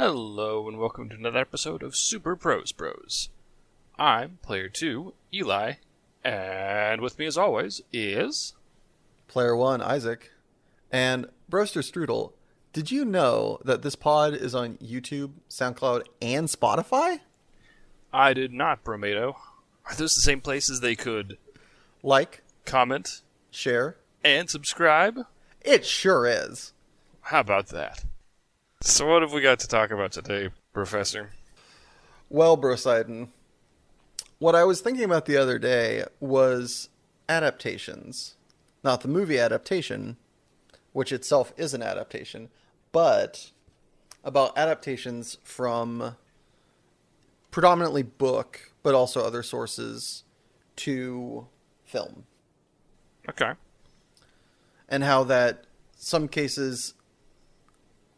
Hello and welcome to another episode of Super Pros Bros. I'm Player 2, Eli, and with me as always is... Player 1, Isaac. And Broster Strudel, did you know that this pod is on YouTube, SoundCloud, and Spotify? I did not, Bromato. Are those the same places they could... Like, comment, share, and subscribe? It sure is. How about that? So what have we got to talk about today, Professor? Well, Brosidon, what I was thinking about the other day was adaptations. Not the movie adaptation, which itself is an adaptation, but about adaptations from predominantly book, but also other sources, to film. Okay. And how that some cases,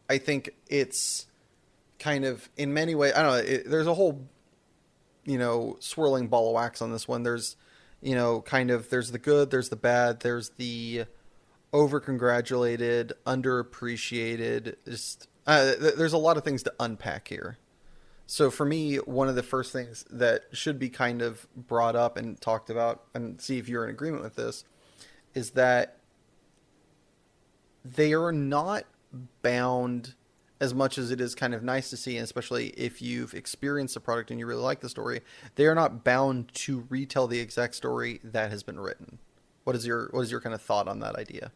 I think it's kind of, in many ways, I don't know, there's a whole, swirling ball of wax on this one. There's, there's the good, there's the bad, there's the over-congratulated, underappreciated, just, there's a lot of things to unpack here. So for me, one of the first things that should be kind of brought up and talked about, and see if you're in agreement with this, is that they are not bound, as much as it is kind of nice to see, and especially if you've experienced the product and you really like the story, they are not bound to retell the exact story that has been written. What is your kind of thought on that idea?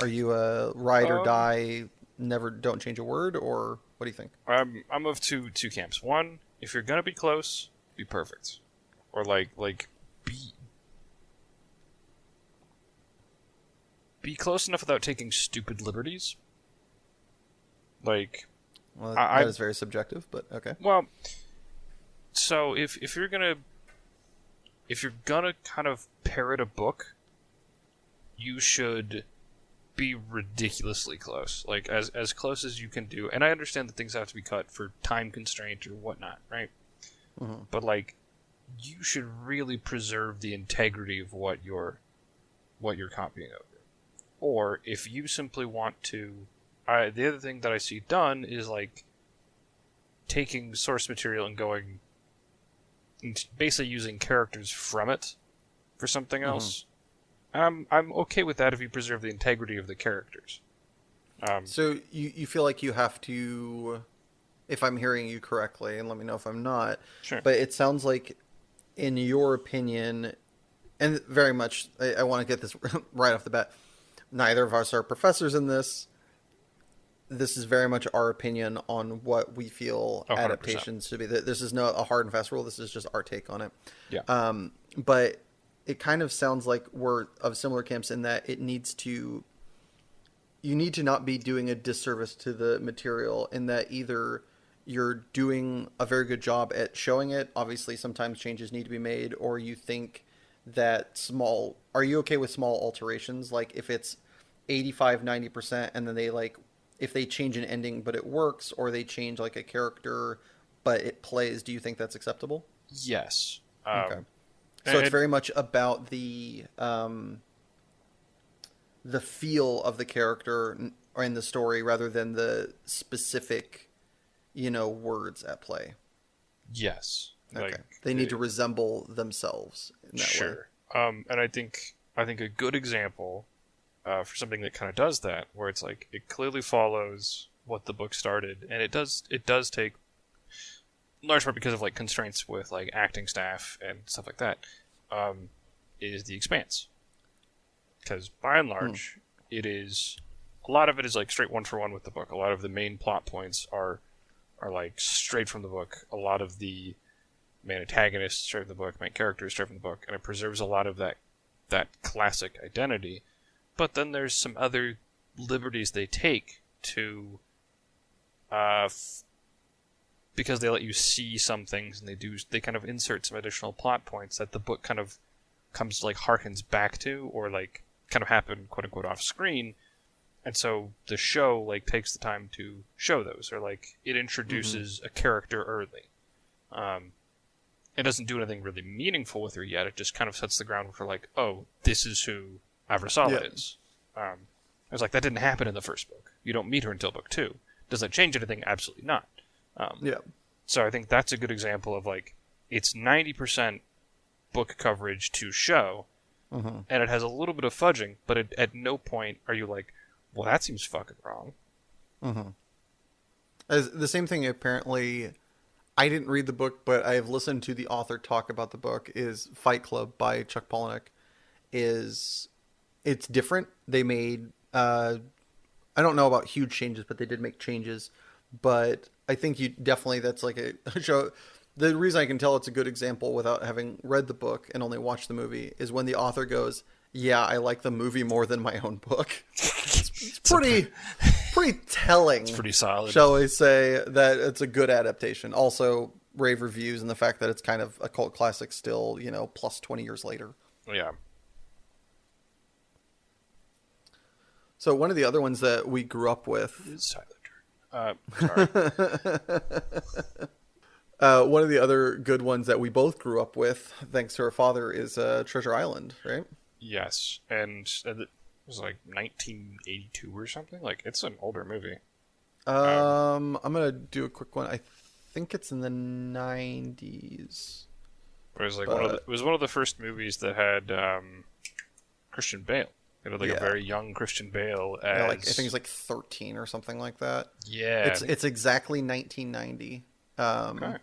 Are you a ride or die, never, don't change a word, or what do you think? I'm of two camps. One, if you're gonna be close, be perfect, or be close enough without taking stupid liberties. Well, that is very subjective, but okay. Well, so if you're gonna kind of parrot a book, you should be ridiculously close, like as close as you can do. And I understand that things have to be cut for time constraint or whatnot, right? Mm-hmm. But you should really preserve the integrity of what you're copying over. Or if you simply want to, the other thing that I see done is taking source material and going, and basically using characters from it for something else. I'm okay with that if you preserve the integrity of the characters. So you feel like you have to, if I'm hearing you correctly, and let me know if I'm not. Sure. But it sounds like, in your opinion, and very much, I want to get this right off the bat. Neither of us are professors in this. This is very much our opinion on what we feel 100%. Adaptations should be. This is not a hard and fast rule. This is just our take on it. Yeah. But it kind of sounds like we're of similar camps in that you need to not be doing a disservice to the material, in that either you're doing a very good job at showing it. Obviously, sometimes changes need to be made, or you think that are you okay with small alterations? Like if it's 85, 90% and then if they change an ending but it works, or they change a character but it plays, do you think that's acceptable? Yes. Okay. So it's very much about the feel of the character or in the story rather than the specific, words at play. Yes. Okay. They need to resemble themselves in that way. And I think a good example for something that kind of does that, where it's it clearly follows what the book started, and it does take, in large part because of constraints with acting staff and stuff like that, is The Expanse. Because by and large, it is, a lot of it is straight one for one with the book. A lot of the main plot points are straight from the book. A lot of the main antagonists straight from the book, main characters straight from the book, and it preserves a lot of that classic identity. But then there's some other liberties they take to, because they let you see some things, and they kind of insert some additional plot points that the book kind of comes harkens back to, or kind of happen quote unquote off screen, and so the show takes the time to show those, or it introduces a character early. It doesn't do anything really meaningful with her yet. It just kind of sets the ground for oh, this is who Avrasala is. I was that didn't happen in the first book. You don't meet her until book 2. Does that change anything? Absolutely not. Yeah. So I think that's a good example of like it's 90% book coverage to show, and it has a little bit of fudging, but at no point are you like, well, that seems fucking wrong. As the same thing, apparently, I didn't read the book, but I have listened to the author talk about the book, is Fight Club by Chuck Palahniuk. It's different. They made, I don't know about huge changes, but they did make changes. But I think you definitely, that's like a show. The reason I can tell it's a good example without having read the book and only watched the movie is when the author goes, yeah, I like the movie more than my own book. It's pretty telling. It's pretty solid. Shall we say that it's a good adaptation. Also, rave reviews and the fact that it's kind of a cult classic still, plus 20 years later. Yeah. So one of the other ones that we grew up with It's Tyler Durden. Sorry. one of the other good ones that we both grew up with, thanks to our father, is Treasure Island, right? Yes, and it was like 1982 or something. Like, it's an older movie. I'm gonna do a quick one. I think it's in the 90s. It was like it was one of the first movies that had Christian Bale. It had like a very young Christian Bale as I think he's like 13 or something like that. Yeah, it's exactly 1990. okay.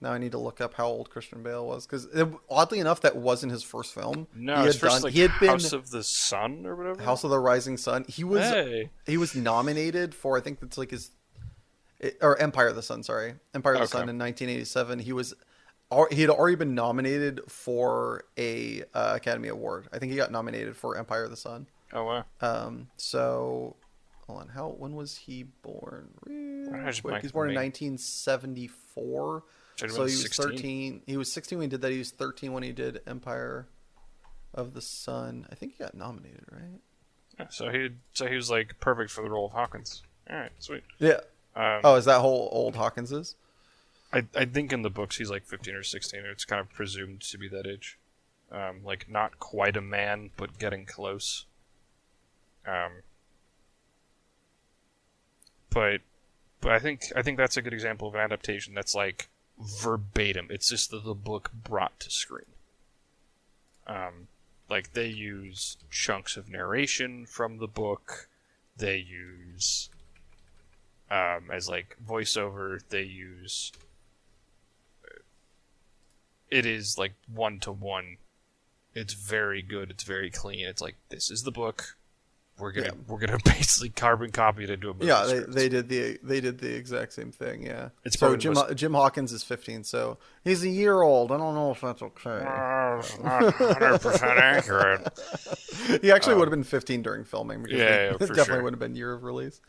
Now I need to look up how old Christian Bale was, because oddly enough, that wasn't his first film. No, his first like House of the Sun or whatever. House of the Rising Sun. He was nominated for, I think that's like or Empire of the Sun. Sorry, Empire of the Sun in 1987. He had already been nominated for a Academy Award. I think he got nominated for Empire of the Sun. Oh wow. So hold on. When was he born? He's born in 1974. So he was 13. He was 16 when he did that. He was 13 when he did Empire of the Sun. I think he got nominated, right? Yeah, so he was like perfect for the role of Hawkins. All right, sweet. Yeah. Is that whole old Hawkins is? I think in the books he's like 15 or 16. It's kind of presumed to be that age. Like not quite a man, but getting close. But I think that's a good example of an adaptation that's like verbatim. It's just the book brought to screen. Like they use chunks of narration from the book. They use as like voiceover. They use it is like 1-to-1. It's very good. It's very clean. It's like this is the book. We're gonna basically carbon copy it into a movie. Yeah, they did the exact same thing. Yeah. It's so Jim Hawkins is 15, so he's a year old. I don't know if that's okay. It's not 100% accurate. He actually would have been 15 during filming. Because it definitely would have been year of release.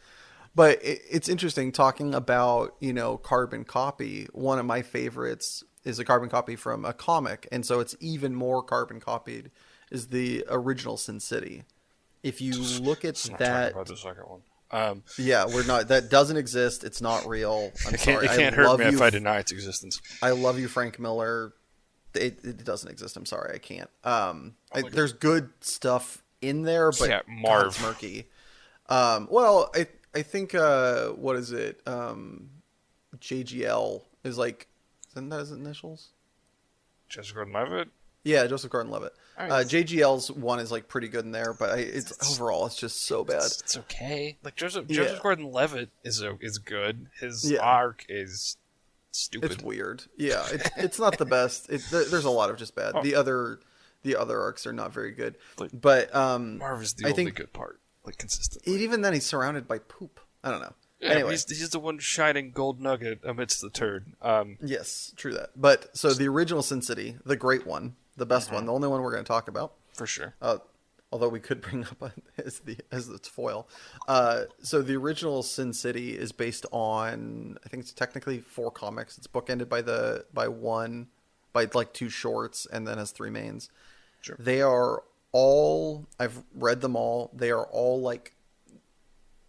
But it's interesting talking about carbon copy. One of my favorites is a carbon copy from a comic, and so it's even more carbon copied. Is the original Sin City. If you look at that, about the second one. Yeah, we're not. That doesn't exist. It's not real. I'm sorry. It can't hurt me if I deny its existence. I love you, Frank Miller. It doesn't exist. I'm sorry. I can't. There's good stuff in there, but yeah, Marv. It's murky. Well, I think what is it? JGL is like. Isn't that his initials? Joseph Gordon-Levitt. Yeah, Joseph Gordon-Levitt. Right. JGL's one is like pretty good in there, but it's overall it's just so bad. It's okay. Like Joseph Gordon-Levitt is good. His arc is stupid. It's weird. Yeah, it's not the best. There's a lot of just bad. The other arcs are not very good. But Marv is the only good part, like consistently. Even then, he's surrounded by poop. I don't know. Yeah, anyway, he's the one shining gold nugget amidst the turd. Yes, true that. But so the original Sin City, the great one, the best one, the only one we're going to talk about for sure. Although we could bring up as its foil. So the original Sin City is based on, I think it's technically 4 comics. It's bookended by like 2 shorts, and then has 3 mains. Sure. They are all, I've read them all. They are all like,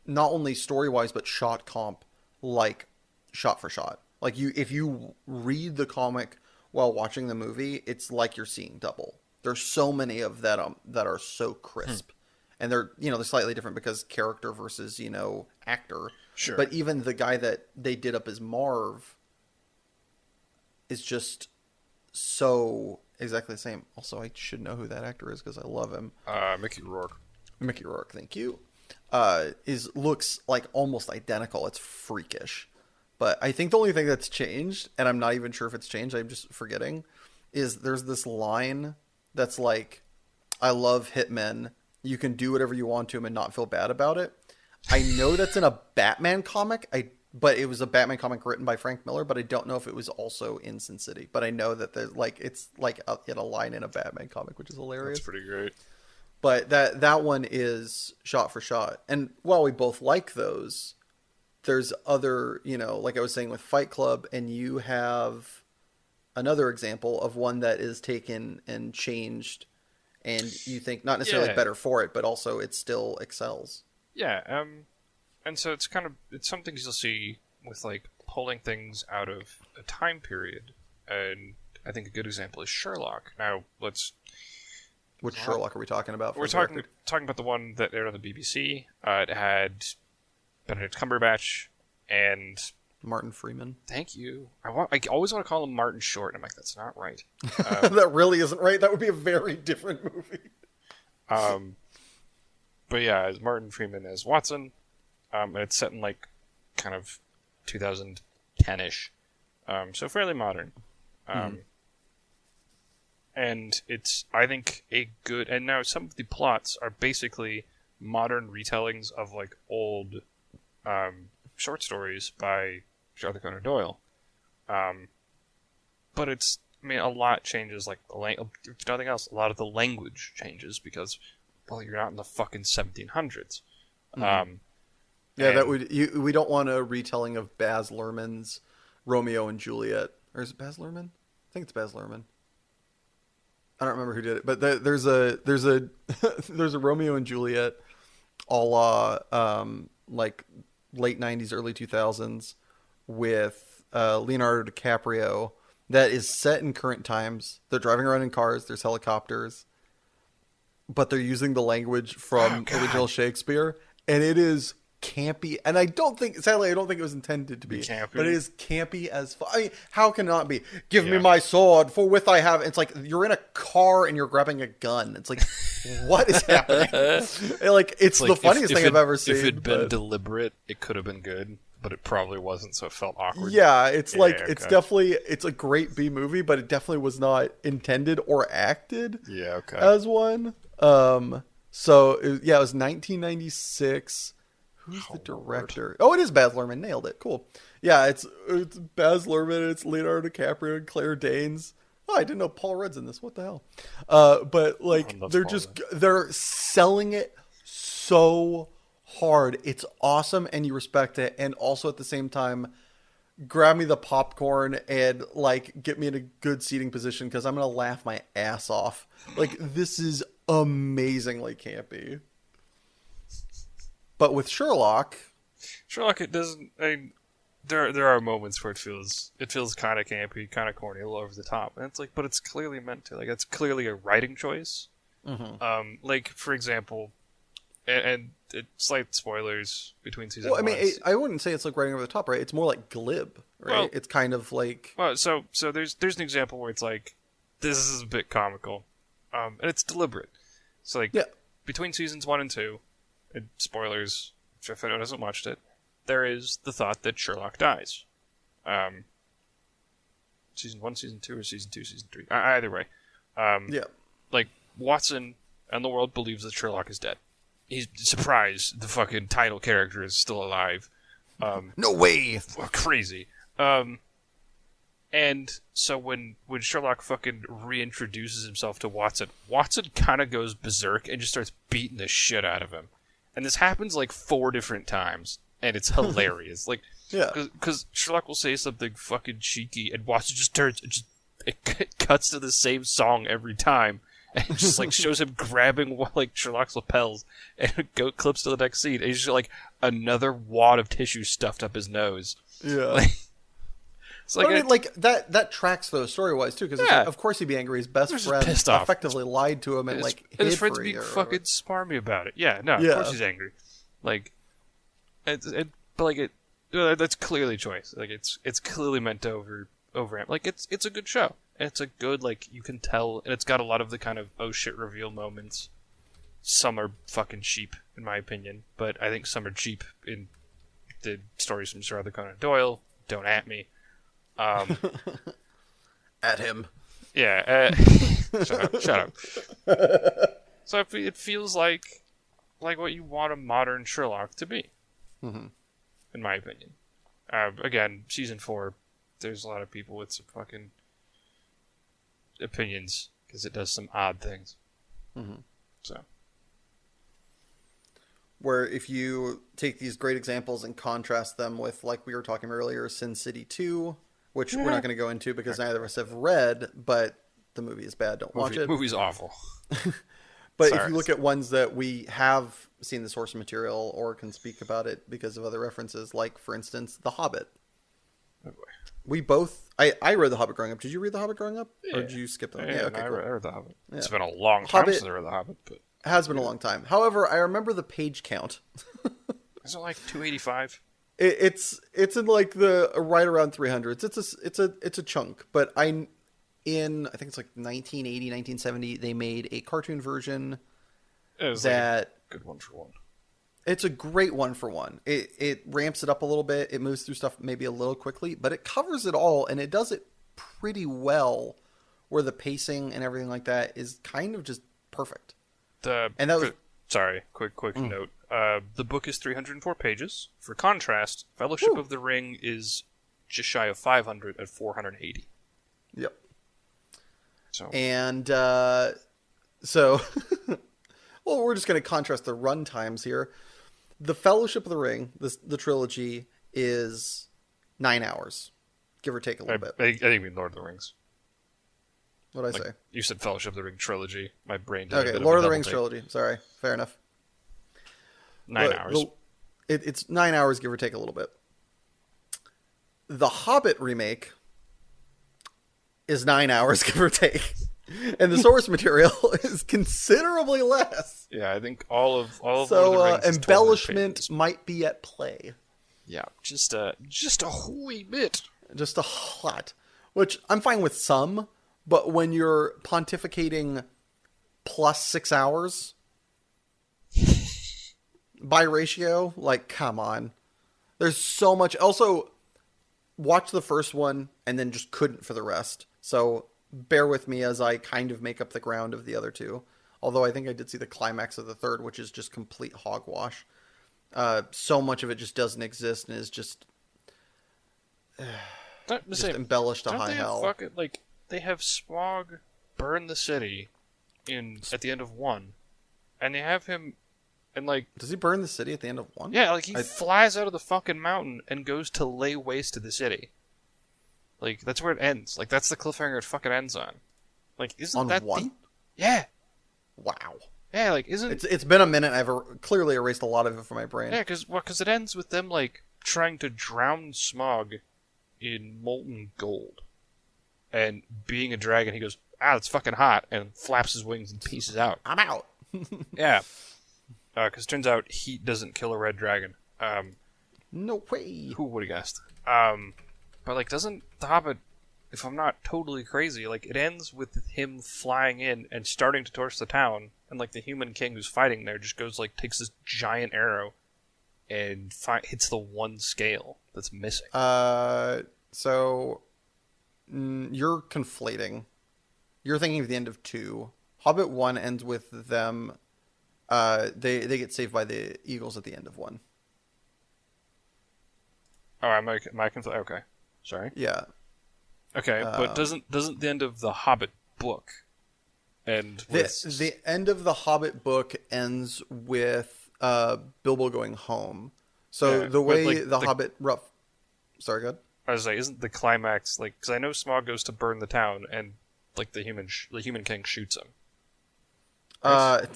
not only story-wise, but shot comp, like shot for shot. Like if you read the comic while watching the movie, it's like you're seeing double. There's so many of that that are so crisp, and they're slightly different because character versus actor. Sure. But even the guy that they did up as Marv is just so exactly the same. Also, I should know who that actor is because I love him. Mickey Rourke. Mickey Rourke, thank you. Looks like almost identical. It's freakish. But I think the only thing that's changed, and I'm not even sure if it's changed, I'm just forgetting, is there's this line that's like, I love hitmen. You can do whatever you want to them and not feel bad about it. I know that's in a Batman comic, but it was a Batman comic written by Frank Miller, but I don't know if it was also in Sin City. But I know that there's it's like a line in a Batman comic, which is hilarious. That's pretty great. But that one is shot for shot. And while we both like those, there's other, like I was saying with Fight Club, and you have another example of one that is taken and changed, and you think not necessarily better for it, but also it still excels. Yeah, and so it's some things you'll see with like pulling things out of a time period, and I think a good example is Sherlock. Now, Which Sherlock are we talking about? We're talking about the one that aired on the BBC. It had Benedict Cumberbatch and Martin Freeman. Thank you. I always want to call him Martin Short. And I'm like, that's not right. That really isn't right. That would be a very different movie. But yeah, it's Martin Freeman as Watson. And it's set in like kind of 2010-ish. So fairly modern. And it's, I think, a good... And now some of the plots are basically modern retellings of, like, old short stories by Arthur Conan Doyle. But it's... I mean, a lot changes, like, if nothing else, a lot of the language changes because, well, you're not in the fucking 1700s. We don't want a retelling of Baz Luhrmann's Romeo and Juliet. Or is it Baz Luhrmann? I think it's Baz Luhrmann. I don't remember who did it, but there's a there's a Romeo and Juliet, a la like late '90s, early 2000s, with Leonardo DiCaprio that is set in current times. They're driving around in cars. There's helicopters, but they're using the language from original Shakespeare, and it is campy. And sadly, I don't think it was intended to be campy, but it is campy as fuck. I mean, how can it not be? Give me my sword, for with I have. It's like you're in a car and you're grabbing a gun. It's like, what is happening? It's the funniest thing I've ever seen. If it'd been deliberate, it could have been good, but it probably wasn't, so it felt awkward. Yeah, it's it's definitely, it's a great B movie, but it definitely was not intended or acted as one. So it was 1996. Who's the director? Lord. Oh, it is Baz Luhrmann. Nailed it. Cool. Yeah, it's Baz Luhrmann. It's Leonardo DiCaprio and Claire Danes. Oh, I didn't know Paul Rudd's in this. What the hell? But like they're selling it so hard. It's awesome, and you respect it, and also at the same time, grab me the popcorn and like get me in a good seating position because I'm gonna laugh my ass off. Like, this is amazingly campy. But with Sherlock, it doesn't. There are moments where it feels kind of campy, kind of corny, a little over the top, and it's like, but it's clearly meant to. Like, it's clearly a writing choice. Mm-hmm. Like, for example, and slight spoilers between season. Well, I mean, I wouldn't say it's like writing over the top, right? It's more like glib, right? Well, it's kind of like. Well, so there's an example where it's like, this is a bit comical, and it's deliberate. So like, between seasons 1 and 2. And spoilers, if anyone hasn't watched it, there is the thought that Sherlock dies. Season 1, Season 2, or Season 2, Season 3. Either way. Like, Watson and the world believes that Sherlock is dead. He's surprised the fucking title character is still alive. No way! Crazy. And so when Sherlock fucking reintroduces himself to Watson kind of goes berserk and just starts beating the shit out of him. And this happens like 4 different times, and it's hilarious. Like, because Sherlock will say something fucking cheeky, and Watson just it cuts to the same song every time, and just like shows him grabbing like Sherlock's lapels, and it clips to the next scene, and he's just like another wad of tissue stuffed up his nose. Yeah. Like, it's like, I mean, like that tracks though story-wise too, because like, of course he'd be angry. His best friend effectively lied to him and like hid his friends for a being year fucking smarmy about it. Yeah, no, of course he's angry. Like, but like that's clearly choice. Like it's clearly meant to overamp. Like it's a good show. And it's a good, like, you can tell, and it's got a lot of the kind of oh shit reveal moments. Some are fucking cheap, in my opinion, but I think some are cheap in the stories from Sir Arthur Conan Doyle. Don't at me. At him. Yeah. Shut up. So it feels like what you want a modern Sherlock to be, in my opinion. Again, season 4, there's a lot of people with some fucking opinions because it does some odd things. So. Where if you take these great examples and contrast them with, like we were talking earlier, Sin City 2, which we're not going to go into because neither of us have read, but the movie is bad. Don't watch it. Movie's awful. But if you look at ones that we have seen the source material or can speak about it because of other references, like, for instance, The Hobbit. Oh boy. We both... I read The Hobbit growing up. Did you read The Hobbit growing up? Yeah. Or did you skip that? Yeah, okay, I cool. read The Hobbit. Yeah. It's been a long time Hobbit since I read The Hobbit, but... Has been a long time. However, I remember the page count. Is it like 285? It's in like the right around 300. It's a chunk. But I think it's like 1980, 1970, they made a cartoon version that... Like a good one for one. It's a great one for one. It ramps it up a little bit. It moves through stuff maybe a little quickly, but it covers it all, and it does it pretty well, where the pacing and everything like that is kind of just perfect. And that was... Sorry, quick note. The book is 304 pages. For contrast, Fellowship of the Ring is just shy of 500 at 480. Yep. So. And so, well, we're just going to contrast the run times here. The Fellowship of the Ring, the trilogy, is 9 hours, give or take a little bit. I think you mean Lord of the Rings. What did I say? You said Fellowship of the Ring trilogy. My brain did Okay, Lord of the Rings trilogy. Sorry, fair enough. 9 hours. It's 9 hours, give or take a little bit. The Hobbit remake is 9 hours, give or take. And the source material is considerably less. Yeah, I think all of Lord so of the Rings is embellishment might be at play. Yeah, just a wee bit. Just a lot. Which I'm fine with some, but when you're pontificating plus 6 hours by ratio, like, come on. There's so much. Also, watch the first one and then just couldn't for the rest. So bear with me as I kind of make up the ground of the other two. Although I think I did see the climax of the third, which is just complete hogwash. So much of it just doesn't exist and is just embellished to high hell. They have Smaug burn the city at the end of 1, and they have him, and like... Does he burn the city at the end of 1? Yeah, like he flies out of the fucking mountain and goes to lay waste to the city. Like, that's where it ends. Like, that's the cliffhanger it fucking ends on. Like, isn't on that... 1? Yeah. Wow. Yeah, like, isn't... It's been a minute. I've clearly erased a lot of it from my brain. Yeah, because it ends with them, like, trying to drown Smaug in molten gold. And being a dragon, he goes, it's fucking hot, and flaps his wings and pieces out. I'm out. Yeah. Because it turns out heat doesn't kill a red dragon. No way. Who would have guessed? But, like, doesn't The Hobbit, if I'm not totally crazy, like, it ends with him flying in and starting to torch the town, and, like, the human king who's fighting there just goes, like, takes this giant arrow and hits the one scale that's missing. So... you're conflating. You're thinking of the end of 2. Hobbit 1 ends with them... they get saved by the eagles at the end of 1. Oh, am I conflating? Okay. Sorry. Yeah. Okay, but doesn't the end of the Hobbit book end with... The end of the Hobbit book ends with Bilbo going home. So yeah, the way the Hobbit... Sorry, go ahead. I was like, isn't the climax... like, because I know Smaug goes to burn the town, and, like, the human king shoots him. Right?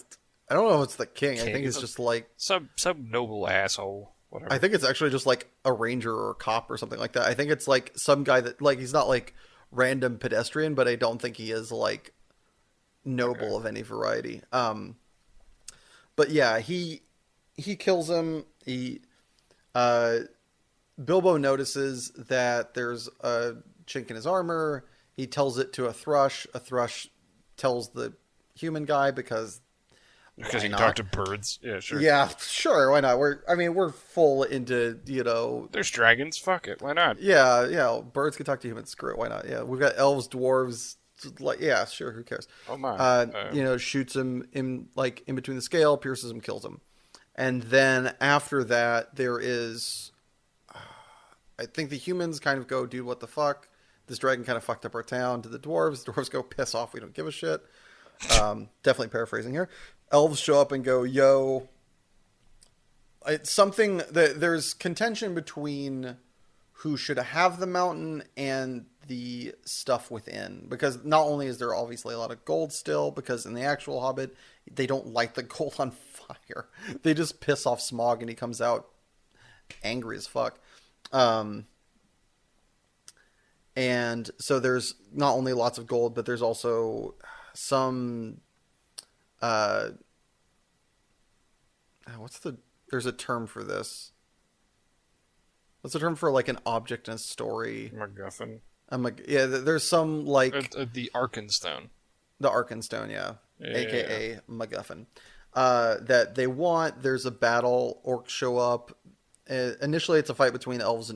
I don't know if it's the king. I think it's just, like... Some noble asshole. Whatever. I think it's actually just like a ranger or a cop or something like that. I think it's like some guy that, like, he's not like random pedestrian, but I don't think he is like noble of any variety. But yeah, he kills him. He Uh, Bilbo notices that there's a chink in his armor. He tells it to a thrush. A thrush tells the human guy because Because why you can talk not? to birds. Yeah, sure. Yeah, sure, why not? We're full into, There's dragons. Fuck it. Why not? yeah, birds can talk to humans. Screw it, why not? Yeah, we've got elves, dwarves, like, yeah, sure, who cares? Oh my. Shoots him in between the scale, pierces him, kills him. And then after that, there is, I think the humans kind of go, dude, what the fuck? This dragon kind of fucked up our town. To the dwarves. The dwarves go, piss off, we don't give a shit. Definitely paraphrasing here. Elves show up and go, yo, it's something that there's contention between who should have the mountain and the stuff within. Because not only is there obviously a lot of gold still, because in the actual Hobbit, they don't light the gold on fire. They just piss off Smaug and he comes out angry as fuck. And so there's not only lots of gold, but there's also some, there's a term for this. What's the term for like an object in a story? MacGuffin. Yeah, there's some like The Arkenstone. the Arkenstone, yeah, Yeah. aka MacGuffin, that they want. There's a battle. Orcs show up. Initially, it's a fight between elves,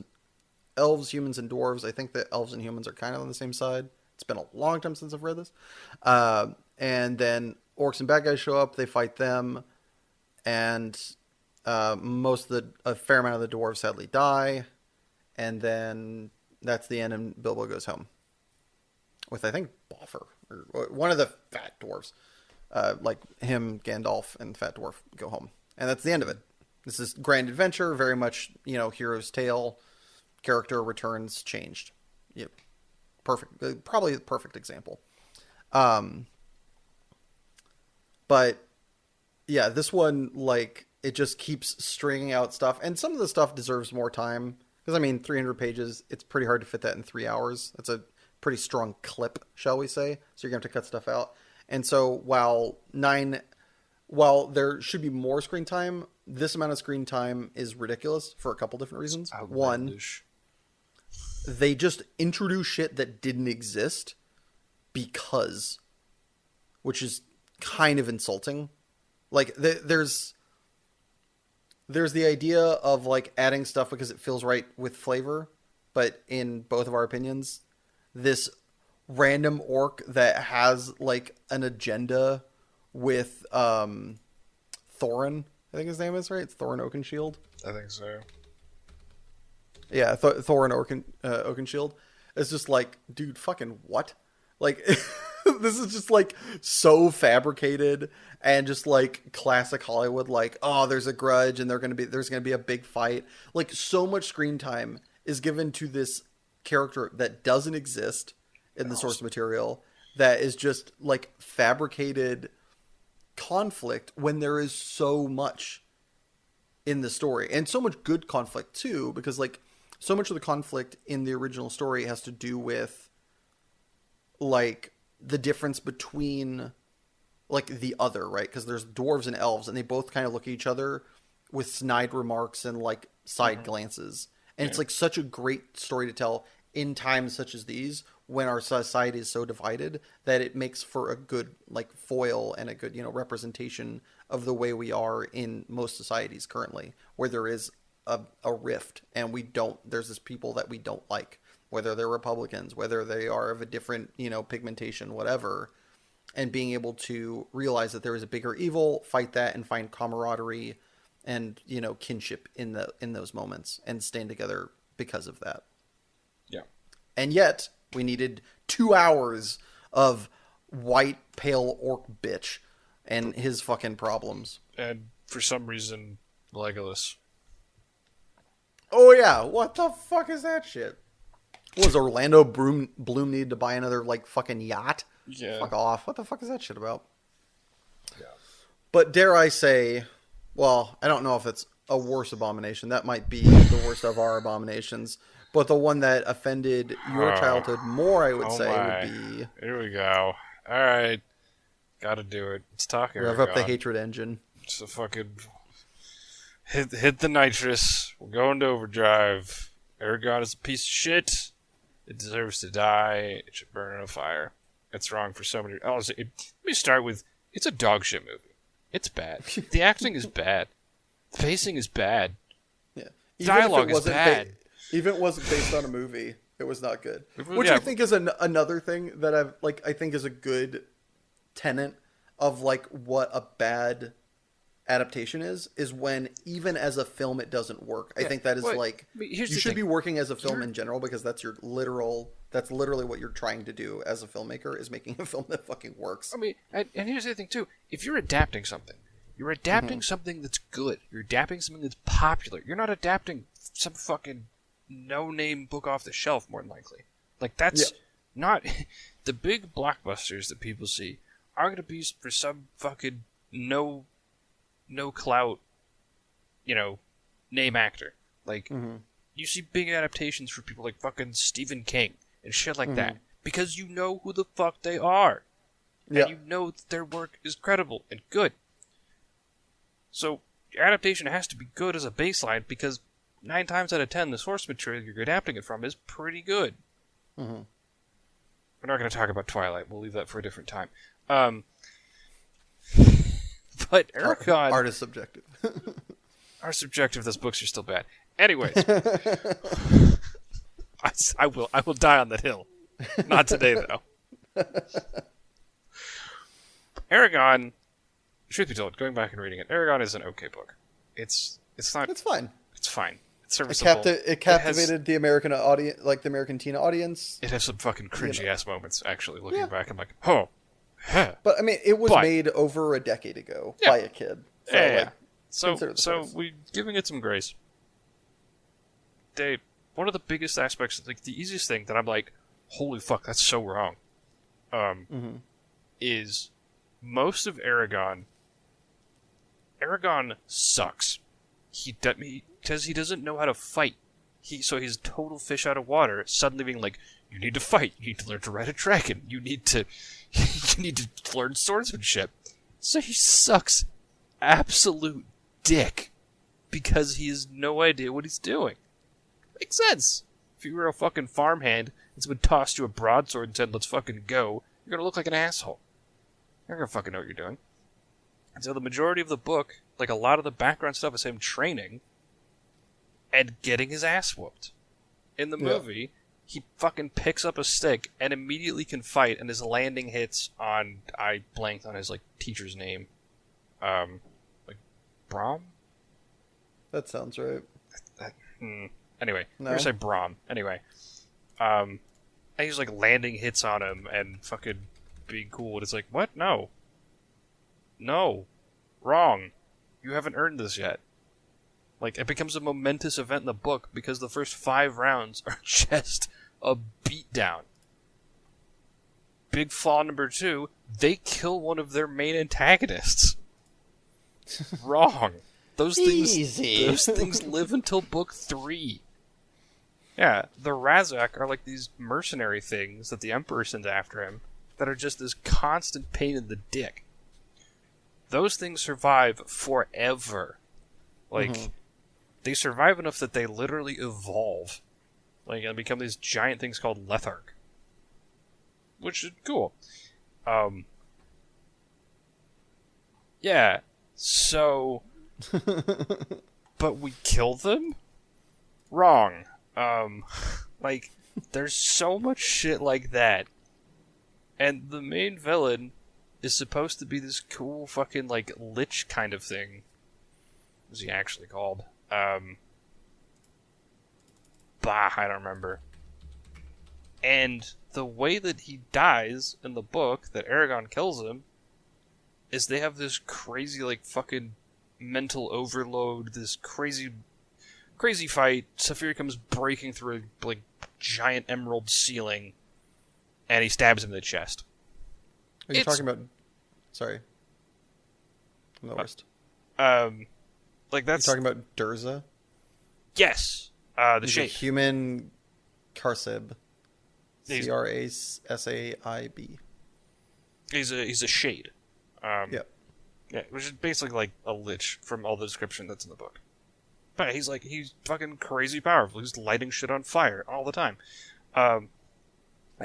humans, and dwarves. I think that elves and humans are kind of on the same side. It's been a long time since I've read this. And then orcs and bad guys show up. They fight them, and a fair amount of the dwarves sadly die. And then that's the end, and Bilbo goes home with, I think, Boffer, or one of the fat dwarves. Like him, Gandalf, and Fat Dwarf go home, and that's the end of it. This is grand adventure, very much, hero's tale. Character returns changed. Yep. Perfect. Probably the perfect example. But yeah, this one, like, it just keeps stringing out stuff, and some of the stuff deserves more time. Because, 300 pages, it's pretty hard to fit that in 3 hours. That's a pretty strong clip, shall we say. So you're going to have to cut stuff out. And so while there should be more screen time, this amount of screen time is ridiculous for a couple different reasons. Outlandish. One, they just introduce shit that didn't exist which is kind of insulting. Like, there's the idea of, like, adding stuff because it feels right with flavor, but in both of our opinions, this random orc that has, like, an agenda with Thorin, I think his name is, right? It's Thorin Oakenshield. I think so. Yeah, Thorin Oakenshield. It's just like, dude, fucking what? Like, this is just, like, so fabricated and just, like, classic Hollywood. Like, oh, there's a grudge and there's gonna be a big fight. Like, so much screen time is given to this character that doesn't exist in the source material, that is just, like, fabricated conflict when there is so much in the story, and so much good conflict too, because, like, so much of the conflict in the original story has to do with, like, the difference between, like, the other, right? Because there's dwarves and elves, and they both kind of look at each other with snide remarks and, like, side glances. And it's, like, such a great story to tell in times such as these, when our society is so divided, that it makes for a good, like, foil and a good, representation of the way we are in most societies currently, where there is a rift, and there's this people that we don't like, whether they're Republicans, whether they are of a different, pigmentation, whatever, and being able to realize that there is a bigger evil, fight that, and find camaraderie and, kinship in those moments, and stand together because of that. Yeah. And yet, we needed 2 hours of white, pale orc bitch and his fucking problems. And for some reason, Legolas. Oh yeah, what the fuck is that shit? Was Orlando Bloom need to buy another, like, fucking yacht? Yeah. Fuck off. What the fuck is that shit about? Yeah. But dare I say, well, I don't know if it's a worse abomination. That might be the worst of our abominations. But the one that offended your childhood more, I would say, would be... Here we go. Alright. Gotta do it. Let's talk. Rev up the hatred engine. Just a fucking... Hit the nitrous. we're going to overdrive. Aragon is a piece of shit. It deserves to die. It should burn in a fire. It's wrong for so many... let me start with, it's a dog shit movie. It's bad. The acting is bad. The pacing is bad. Yeah. Dialogue is bad. Even if it wasn't based on a movie, it was not good. Which yeah. I think is another thing that I think is a good tenet of like what a bad adaptation is when even as a film it doesn't work. I think that is you should be working as a film in general, because that's literally what you're trying to do as a filmmaker, is making a film that fucking works. I mean, and here's the thing too. If you're adapting something, you're adapting something that's good. You're adapting something that's popular. You're not adapting some fucking no-name book off the shelf, more than likely. Like, that's not... The big blockbusters that people see are going to be for some fucking no clout, name actor. Like, you see big adaptations for people like fucking Stephen King and shit like that, because you know who the fuck they are. And you know that their work is credible and good. So, your adaptation has to be good as a baseline, because 9 times out of 10, the source material you're adapting it from is pretty good. We're not going to talk about Twilight. We'll leave that for a different time. But Aragon... Art is subjective. Art subjective. Those books are still bad. Anyways. I will die on that hill. Not today, though. Aragon, truth be told, going back and reading it, Aragon is an okay book. It's not... It's fine. It's fine. It's serviceable. It captivated the American audience, like the American teen audience. It has some fucking cringy-ass moments, actually, looking back. I'm like, oh... But I mean, it was made over a decade ago by a kid. So, so we giving it some grace. One of the biggest aspects, like the easiest thing that I'm like, holy fuck, that's so wrong. Is most of Aragon. Aragon sucks. Because he doesn't know how to fight. So he's total fish out of water. Suddenly being like, you need to fight. You need to learn to ride a dragon. You need to learn swordsmanship. So he sucks absolute dick because he has no idea what he's doing. Makes sense. If you were a fucking farmhand and someone tossed you a broadsword and said, let's fucking go, you're gonna look like an asshole. You're not gonna fucking know what you're doing. And so the majority of the book, like a lot of the background stuff, is him training and getting his ass whooped. In the movie, he fucking picks up a stick and immediately can fight, and his landing hits on... I blanked on his, teacher's name. Brom? That sounds right. Anyway, I'm gonna say Brom. Anyway. And he's, landing hits on him and fucking being cool, and it's like, what? No. No. Wrong. You haven't earned this yet. It becomes a momentous event in the book because the first 5 rounds are just a beatdown. Big flaw number 2, they kill one of their main antagonists. Wrong. Those things live until book 3. Yeah, the Razak are these mercenary things that the Emperor sends after him that are just this constant pain in the dick. Those things survive forever. They survive enough that they literally evolve. And become these giant things called Letharg. Which is cool. Yeah, so... but we kill them? Wrong. There's so much shit like that. And the main villain is supposed to be this cool fucking, lich kind of thing. What is he actually called? I don't remember. And the way that he dies in the book, that Aragon kills him, is they have this crazy, fucking mental overload, this crazy fight. Saphir comes breaking through a, giant emerald ceiling, and he stabs him in the chest. Are you talking about... Sorry. I'm the worst. That's... You're talking about Durza? Yes. He's Shade. A human Karsib. Crasaib. He's a Shade. Yeah, which is basically a lich from all the description that's in the book. But he's fucking crazy powerful. He's lighting shit on fire all the time. And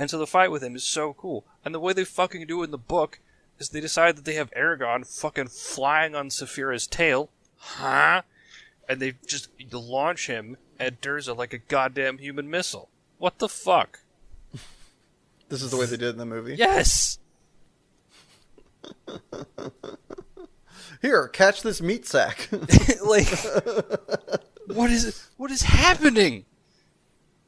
so the fight with him is so cool. And the way they fucking do it in the book is they decide that they have Aragon fucking flying on Saphira's tail. Huh? And they just launch him at Durza like a goddamn human missile. What the fuck? This is the way they did in the movie? Yes! Here, catch this meat sack. Like, what is happening?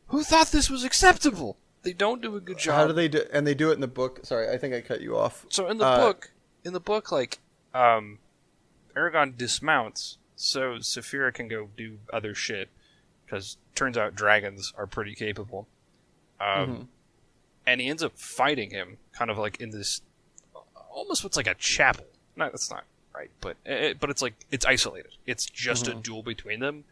Who thought this was acceptable? They don't do a good job. How do they do? And they do it in the book. Sorry, I think I cut you off. So in the book, like, Aragon dismounts so Saphira can go do other shit, because turns out dragons are pretty capable. And he ends up fighting him, kind of like in this, almost what's like a chapel. No, that's not right, but it's like, it's isolated. It's just a duel between them.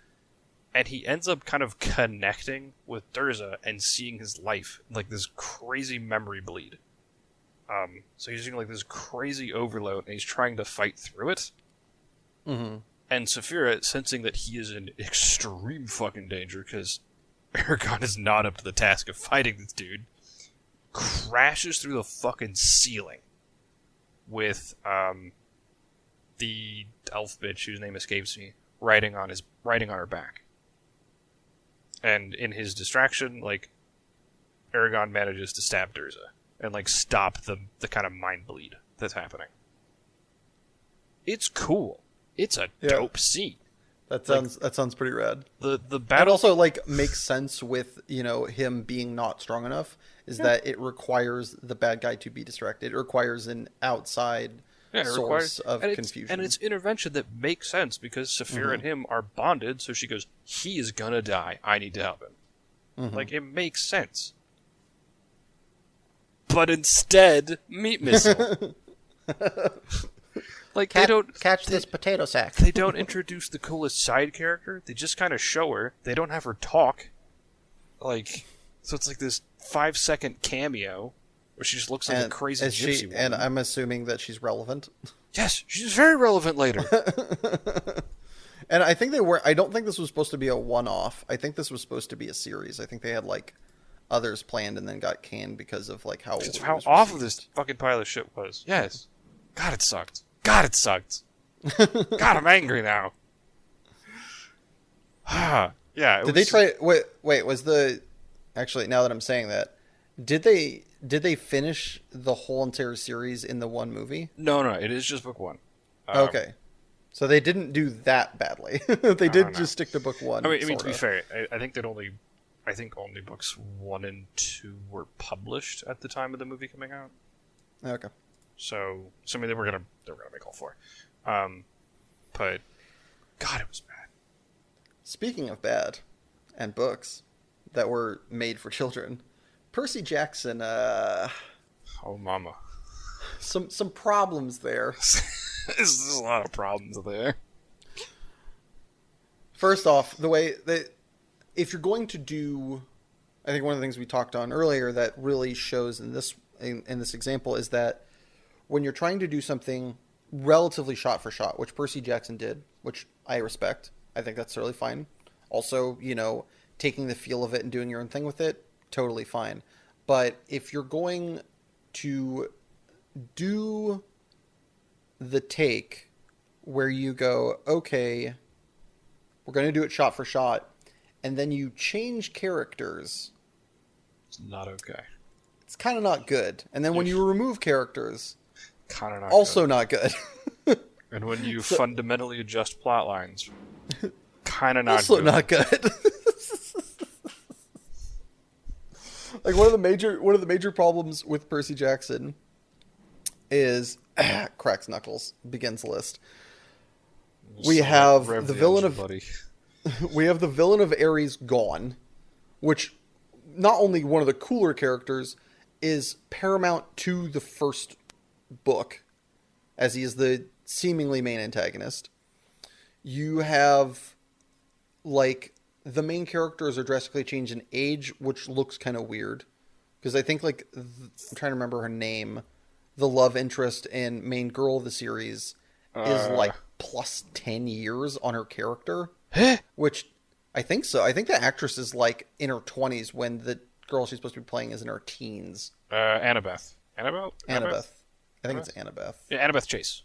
And he ends up kind of connecting with Durza and seeing his life, like this crazy memory bleed. So he's doing like this crazy overload, and he's trying to fight through it. And Saphira, sensing that he is in extreme fucking danger, because Aragon is not up to the task of fighting this dude, crashes through the fucking ceiling with the elf bitch whose name escapes me riding on her back. And in his distraction, like, Aragon manages to stab Durza and like stop the kind of mind bleed that's happening. It's cool. It's a dope scene. That sounds pretty rad. The That battle also like makes sense with, you know, him being not strong enough, is that it requires the bad guy to be distracted. It requires an outside source of confusion. And it's intervention that makes sense, because Saphira and him are bonded, so she goes, he is gonna die, I need to help him. Like, it makes sense. But instead, meat missile. Like, they don't catch this potato sack. They don't introduce the coolest side character. They just kind of show her. They don't have her talk. Like, so it's like this 5-second cameo where she just looks like a crazy gypsy woman. And I'm assuming that she's relevant. Yes, she's very relevant later. And I think I don't think this was supposed to be a one-off. I think this was supposed to be a series. I think they had like others planned and then got canned because of like how awful this fucking pile of shit was. Yes. God, it sucked. God, I'm angry now. Yeah. Did they try? Wait. Actually, now that I'm saying that, did they finish the whole entire series in the one movie? No. It is just book one. Okay. So they didn't do that badly. They did just stick to book one. I mean, to be fair, I think only books 1 and 2 were published at the time of the movie coming out. Okay. So I mean, they were gonna make all 4. But God, it was bad. Speaking of bad, and books that were made for children, Percy Jackson. Oh, mama. Some problems there. There's a lot of problems there. First off, the way that if you're going to do, I think one of the things we talked on earlier that really shows in this example is that when you're trying to do something relatively shot for shot, which Percy Jackson did, which I respect, I think that's totally fine. Also, you know, taking the feel of it and doing your own thing with it, totally fine. But if you're going to do the take where you go, okay, we're going to do it shot for shot, and then you change characters, it's not okay. It's kind of not good. And then when you remove characters, kind of not good. And when you fundamentally adjust plot lines, kind of not also good. Not good. Like one of the major problems with Percy Jackson is cracks knuckles, begins the list. We have the villain of we have the villain of Ares gone, which not only one of the cooler characters, is paramount to the first book, as he is the seemingly main antagonist. You have, like, the main characters are drastically changed in age, which looks kind of weird. Because I think, like, I'm trying to remember her name. The love interest and main girl of the series is, like, plus 10 years on her character. which I think so. I think the actress is like in her 20s when the girl she's supposed to be playing is in her teens. Annabeth. Annabelle? Annabeth. I think Annabeth? it's Annabeth. Yeah, Annabeth Chase.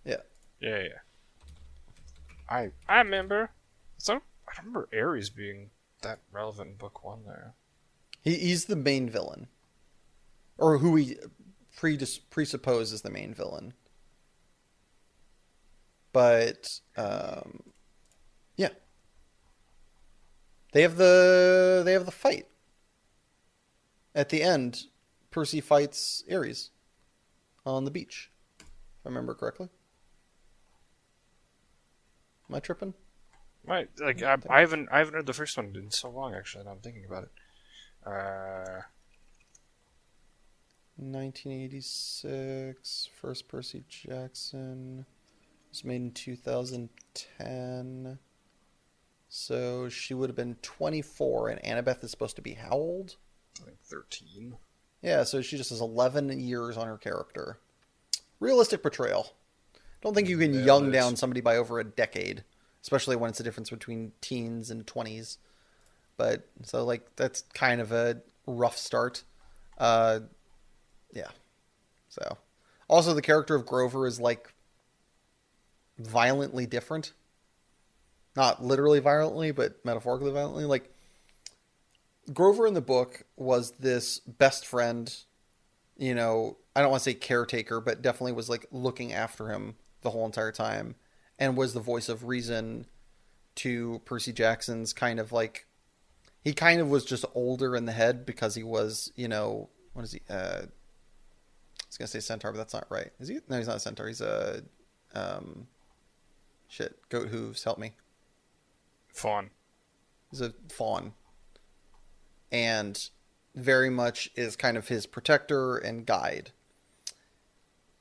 Yeah. Yeah. I remember. So I remember Ares being that relevant in book 1 there. He's the main villain. Or who we presuppose is the main villain. But yeah. They have the fight. At the end, Percy fights Ares on the beach. If I remember correctly. Am I tripping? Right, like I haven't read the first one in so long actually. Now I'm thinking about it. 1986, first Percy Jackson was made in 2010. So she would have been 24, and Annabeth is supposed to be how old? I think 13. Yeah, so she just has 11 years on her character. Realistic portrayal. Don't think you can young down somebody by over a decade, especially when it's a difference between teens and 20s. But so like that's kind of a rough start. Yeah. So also the character of Grover is like violently different. Not literally violently, but metaphorically violently. Like Grover in the book was this best friend, I don't want to say caretaker, but definitely was like looking after him the whole entire time and was the voice of reason to Percy Jackson's kind of like he kind of was just older in the head because he was, what is he? I was gonna say centaur, but that's not right. Is he? No, he's not a centaur. He's a goat hooves. Help me. Fawn. He's a fawn, and very much is kind of his protector and guide.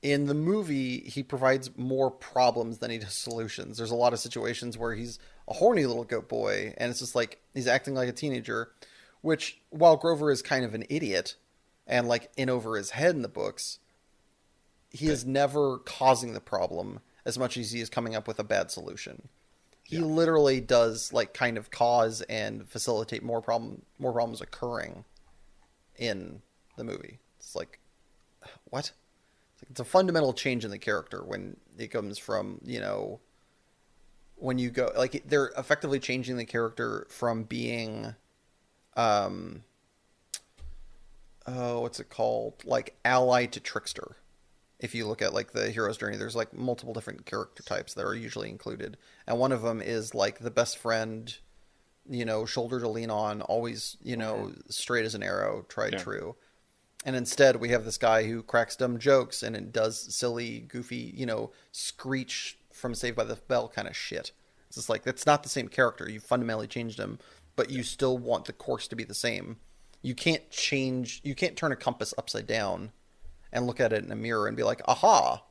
In the movie, he provides more problems than he does solutions. There's a lot of situations where he's a horny little goat boy, and it's just like he's acting like a teenager, which, while Grover is kind of an idiot and like in over his head in the books, he is never causing the problem as much as he is coming up with a bad solution. He literally does like kind of cause and facilitate more problems occurring in the movie. It's like, what? It's a fundamental change in the character when it comes from, when you go like they're effectively changing the character from being what's it called, like ally to trickster. If you look at like the hero's journey, there's like multiple different character types that are usually included, and one of them is like the best friend, shoulder to lean on, always, straight as an arrow, tried true. And instead we have this guy who cracks dumb jokes and it does silly, goofy, Screech from Saved by the Bell kind of shit. It's just like, that's not the same character. You fundamentally changed him, but you still want the course to be the same. You can't turn a compass upside down and look at it in a mirror and be like, aha,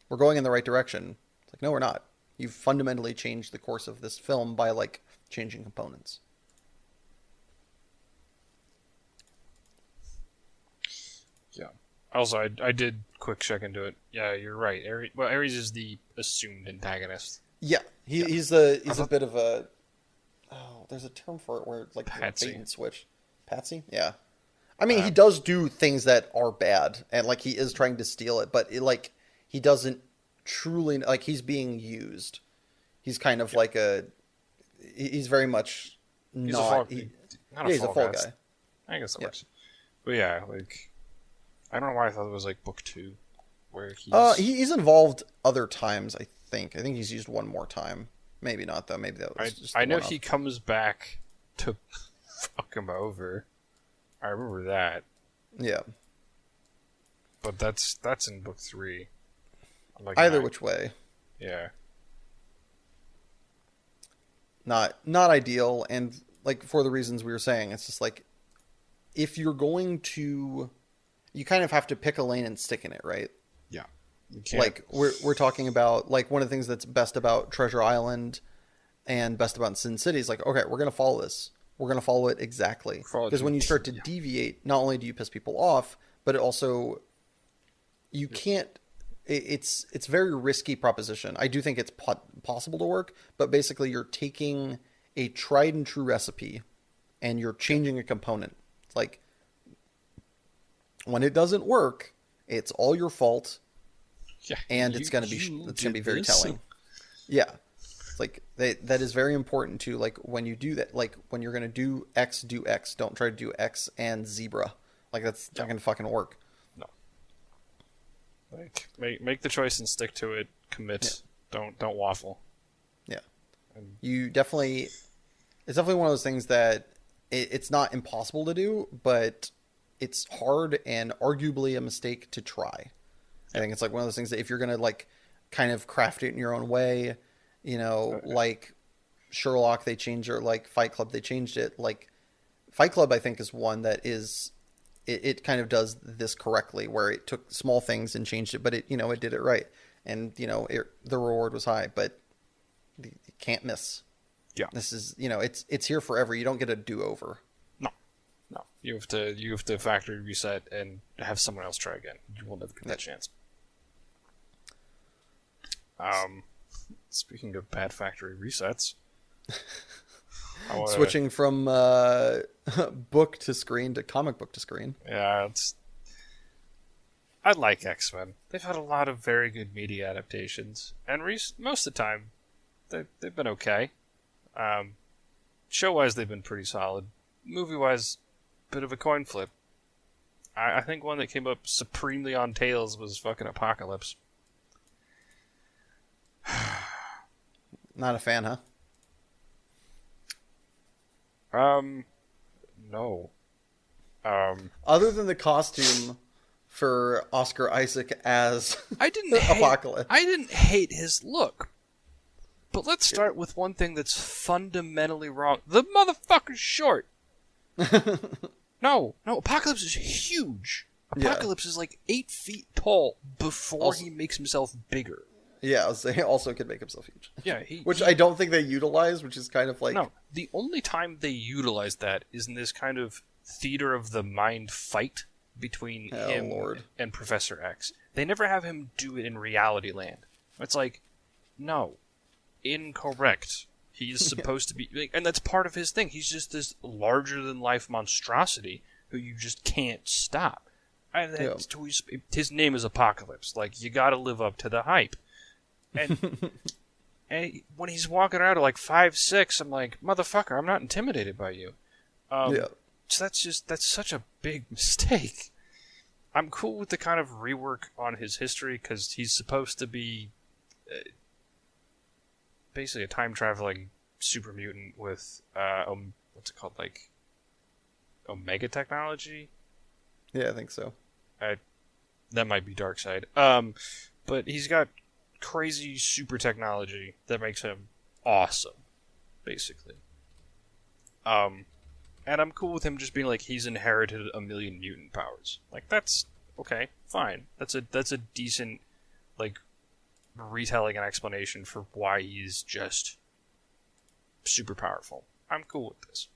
we're going in the right direction. It's like, no, we're not. You've fundamentally changed the course of this film by like changing components. Yeah. Also, I did quick check into it. Yeah, you're right. Ares is the assumed antagonist. Yeah, he's a bit of a. Oh, there's a term for it where like Patsy. bait and switch. Patsy. Yeah. I mean, he does do things that are bad, and like he is trying to steal it, but he doesn't truly like he's being used. He's kind of like he's very much He's not. he's a fall guy. I guess that works. But yeah, like I don't know why I thought it was like book 2, where he's involved other times. I think he's used one more time. Maybe not though. Maybe that was just. I know he comes back to fuck him over. I remember that. Yeah. But that's in book 3. Like either which way. Yeah. Not ideal, and like for the reasons we were saying, it's just like if you're going to, you kind of have to pick a lane and stick in it, right? Yeah. Like we're talking about like one of the things that's best about Treasure Island and best about Sin City is like, okay, we're gonna follow this. We're going to follow it exactly. Because when you start to deviate, not only do you piss people off, but it also, you can't it's very risky proposition. I do think it's possible to work, but basically you're taking a tried and true recipe and you're changing a component. It's like when it doesn't work, it's all your fault, Yeah, and it's gonna be very telling. Yeah, it's like that is very important too. Like when you do that, like when you're gonna do X, do X. Don't try to do X and zebra. Like that's not gonna fucking work. No. Like make the choice and stick to it. Commit. Yeah. Don't waffle. Yeah. You definitely. It's definitely one of those things that it's not impossible to do, but it's hard and arguably a mistake to try. I think it's like one of those things that if you're gonna like kind of craft it in your own way, you know, like Sherlock, they changed it, like Fight Club, they changed it. Like Fight Club, I think is one that is it kind of does this correctly, where it took small things and changed it, but it it did it right, and the reward was high, but you can't miss. Yeah, this is it's here forever. You don't get a do over. No, you have to factory reset and have someone else try again. You will never get that chance. Speaking of bad factory resets, switching from book to screen to comic book to screen. Yeah, I like X-Men. They've had a lot of very good media adaptations, and most of the time, they've been okay. Show-wise, they've been pretty solid. Movie-wise, bit of a coin flip. I think one that came up supremely on tails was fucking Apocalypse. Not a fan, huh? No. Other than the costume for Oscar Isaac as Apocalypse. I didn't hate his look. But let's start with one thing that's fundamentally wrong. The motherfucker's short. No, Apocalypse is huge. Apocalypse is like 8 feet tall before he makes himself bigger. Yeah, so he also could make himself huge. Yeah, which I don't think they utilize, which is kind of like... No, the only time they utilize that is in this kind of theater of the mind fight between him and Professor X. They never have him do it in reality land. It's like, no, incorrect. He is supposed to be... And that's part of his thing. He's just this larger-than-life monstrosity who you just can't stop. His name is Apocalypse. Like, you gotta live up to the hype. And when he's walking around at like 5'6", I'm like, motherfucker, I'm not intimidated by you. So that's such a big mistake. I'm cool with the kind of rework on his history because he's supposed to be basically a time traveling super mutant with what's it called, like Omega technology. Yeah, I think so. That might be Darkseid. But he's got crazy super technology that makes him awesome, basically. And I'm cool with him just being like he's inherited a million mutant powers. Like that's okay, fine. That's a decent like retelling and explanation for why he's just super powerful. I'm cool with this.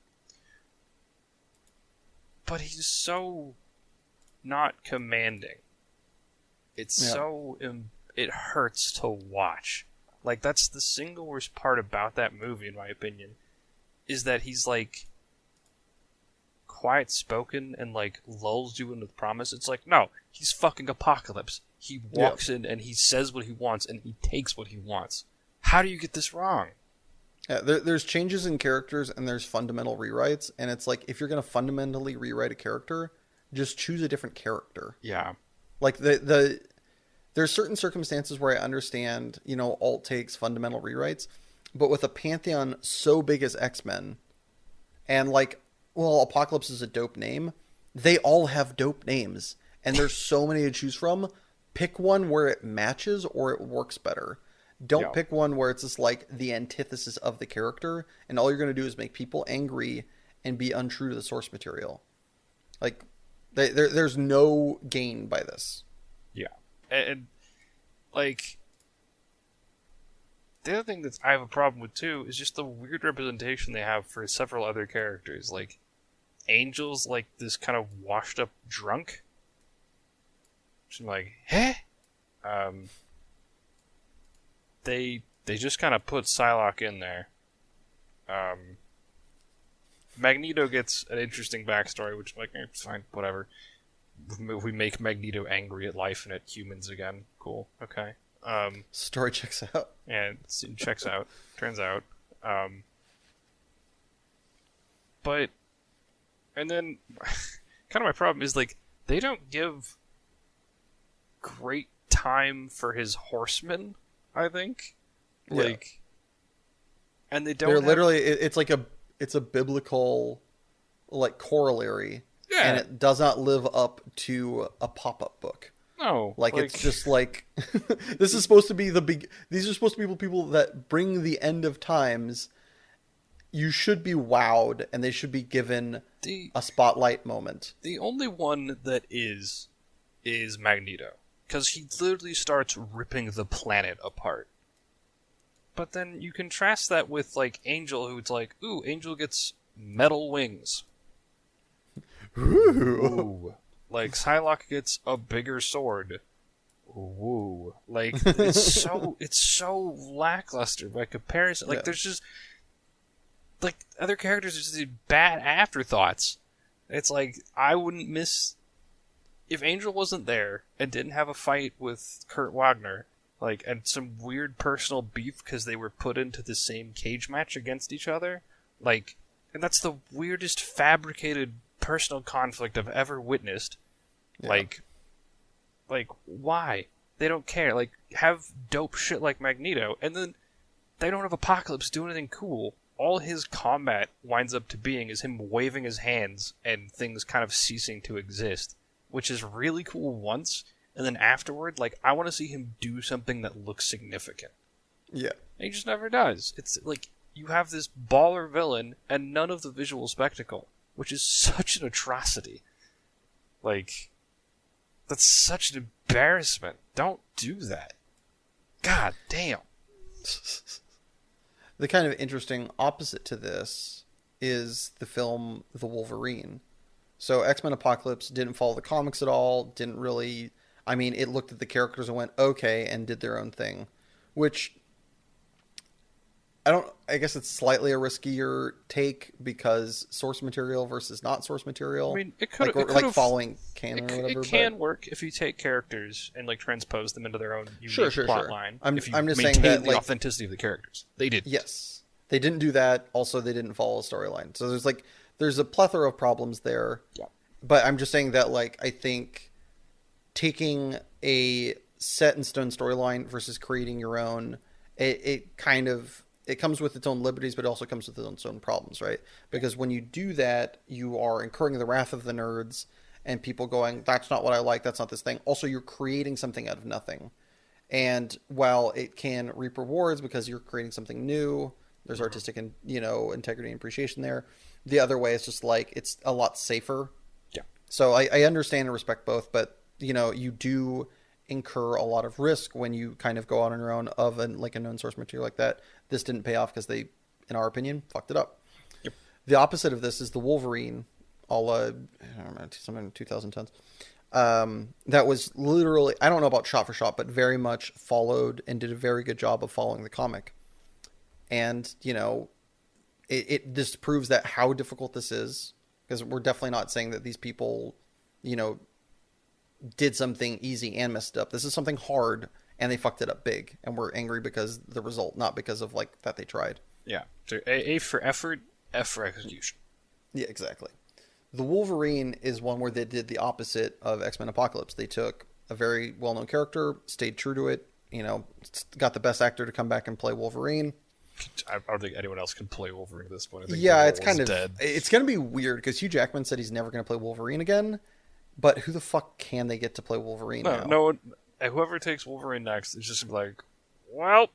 But he's so not commanding. It's so it hurts to watch. Like, that's the single worst part about that movie, in my opinion, is that he's, like, quiet-spoken and, like, lulls you in with promise. It's like, no, he's fucking Apocalypse. He walks in and he says what he wants and he takes what he wants. How do you get this wrong? Yeah, there's changes in characters and there's fundamental rewrites, and it's like, if you're going to fundamentally rewrite a character, just choose a different character. Yeah. Like, there's certain circumstances where I understand, alt takes fundamental rewrites, but with a pantheon so big as X-Men, and like, well, Apocalypse is a dope name, they all have dope names, and there's so many to choose from. Pick one where it matches or it works better. Don't pick one where it's just like the antithesis of the character, and all you're going to do is make people angry and be untrue to the source material. Like, there's no gain by this. Yeah. And, like, the other thing that I have a problem with, too, is just the weird representation they have for several other characters. Like, Angel's, like, this kind of washed-up drunk. Which I'm like, Um, they just kind of put Psylocke in there. Magneto gets an interesting backstory, which like fine, whatever. We make Magneto angry at life and at humans again. Cool. Okay. Story checks out. And it checks out. Turns out. But and then kind of my problem is like they don't give great time for his horsemen, I think. Like and they don't They're have... literally it's a biblical like corollary. Yeah. And it does not live up to a pop-up book. No. Like it's just like this is supposed to be these are supposed to be people that bring the end of times. You should be wowed and they should be given a spotlight moment. The only one that is Magneto, because he literally starts ripping the planet apart. But then you contrast that with like Angel, who's like, ooh, Angel gets metal wings. Ooh. Like Psylocke gets a bigger sword. Ooh. Like it's so lackluster by comparison. Like there's just like other characters are just these bad afterthoughts. It's like I wouldn't miss if Angel wasn't there and didn't have a fight with Kurt Wagner, like and some weird personal beef because they were put into the same cage match against each other. Like, and that's the weirdest fabricated personal conflict I've ever witnessed. Yeah. Like why? They don't care. Like, have dope shit like Magneto, and then they don't have Apocalypse do anything cool. All his combat winds up to being is him waving his hands and things kind of ceasing to exist, which is really cool once, and then afterward, like, I want to see him do something that looks significant. Yeah. And he just never does. It's like, you have this baller villain and none of the visual spectacle, which is such an atrocity. Like, that's such an embarrassment. Don't do that. God damn. The kind of interesting opposite to this is the film The Wolverine. So X-Men Apocalypse didn't follow the comics at all, didn't really... I mean, it looked at the characters and went, okay, and did their own thing. Which... I guess it's slightly a riskier take because source material versus not source material. I mean, it could like following canon or whatever. It can work if you take characters and like transpose them into their own unique plot line. I'm just saying that the authenticity of the characters. They didn't. Yes, they didn't do that. Also, they didn't follow a storyline. So there's a plethora of problems there. Yeah. But I'm just saying that I think taking a set in stone storyline versus creating your own, it comes with its own liberties, but it also comes with its own problems, right? Because when you do that, you are incurring the wrath of the nerds and people going, that's not what I like, that's not this thing. Also, you're creating something out of nothing. And while it can reap rewards because you're creating something new, there's artistic and, integrity and appreciation there. The other way is just it's a lot safer. Yeah. So I understand and respect both, but, you do incur a lot of risk when you kind of go out on your own of a known source material like that. This didn't pay off because they, in our opinion, fucked it up. Yep. The opposite of this is the Wolverine, I don't know, something in 2010s. That was literally, I don't know about shot for shot, but very much followed and did a very good job of following the comic. And, it this proves that how difficult this is, because we're definitely not saying that these people, did something easy and messed up. This is something hard and they fucked it up big, and we're angry because the result, not because of that they tried. Yeah. So A for effort, F for execution. Yeah, exactly. The Wolverine is one where they did the opposite of X-Men Apocalypse. They took a very well-known character, stayed true to it, got the best actor to come back and play Wolverine. I don't think anyone else can play Wolverine at this point. I think it's kind of dead. It's going to be weird because Hugh Jackman said he's never going to play Wolverine again. But who the fuck can they get to play Wolverine now? No one. Whoever takes Wolverine next is just like, well,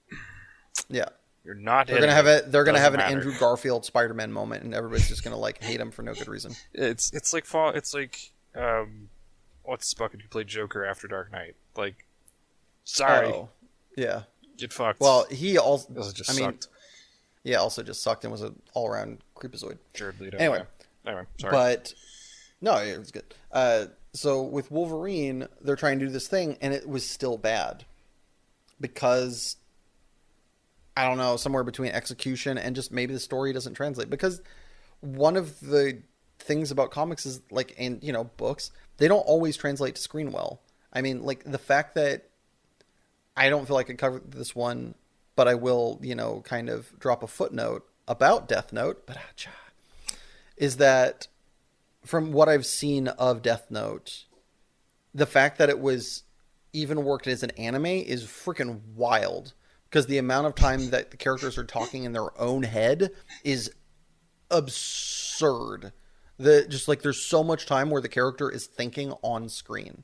yeah, you're not. They're gonna have it. They're gonna have an Andrew Garfield Spider-Man moment, and everybody's just gonna hate him for no good reason. It's like what's the bucket who played Joker after Dark Knight? Sorry, yeah, get fucked. Well, he also just sucked. Yeah, also just sucked and was an all-around creepazoid. Jared Leto. Anyway, sorry. But no, it was good. So with Wolverine, they're trying to do this thing, and it was still bad because I don't know, somewhere between execution and just maybe the story doesn't translate. Because one of the things about comics is like, and books, they don't always translate to screen well. I mean, like the fact that I don't feel like I covered this one, but I will, kind of drop a footnote about Death Note, but is that from what I've seen of Death Note, the fact that it was even worked as an anime is freaking wild because the amount of time that the characters are talking in their own head is absurd. Just like there's so much time where the character is thinking on screen.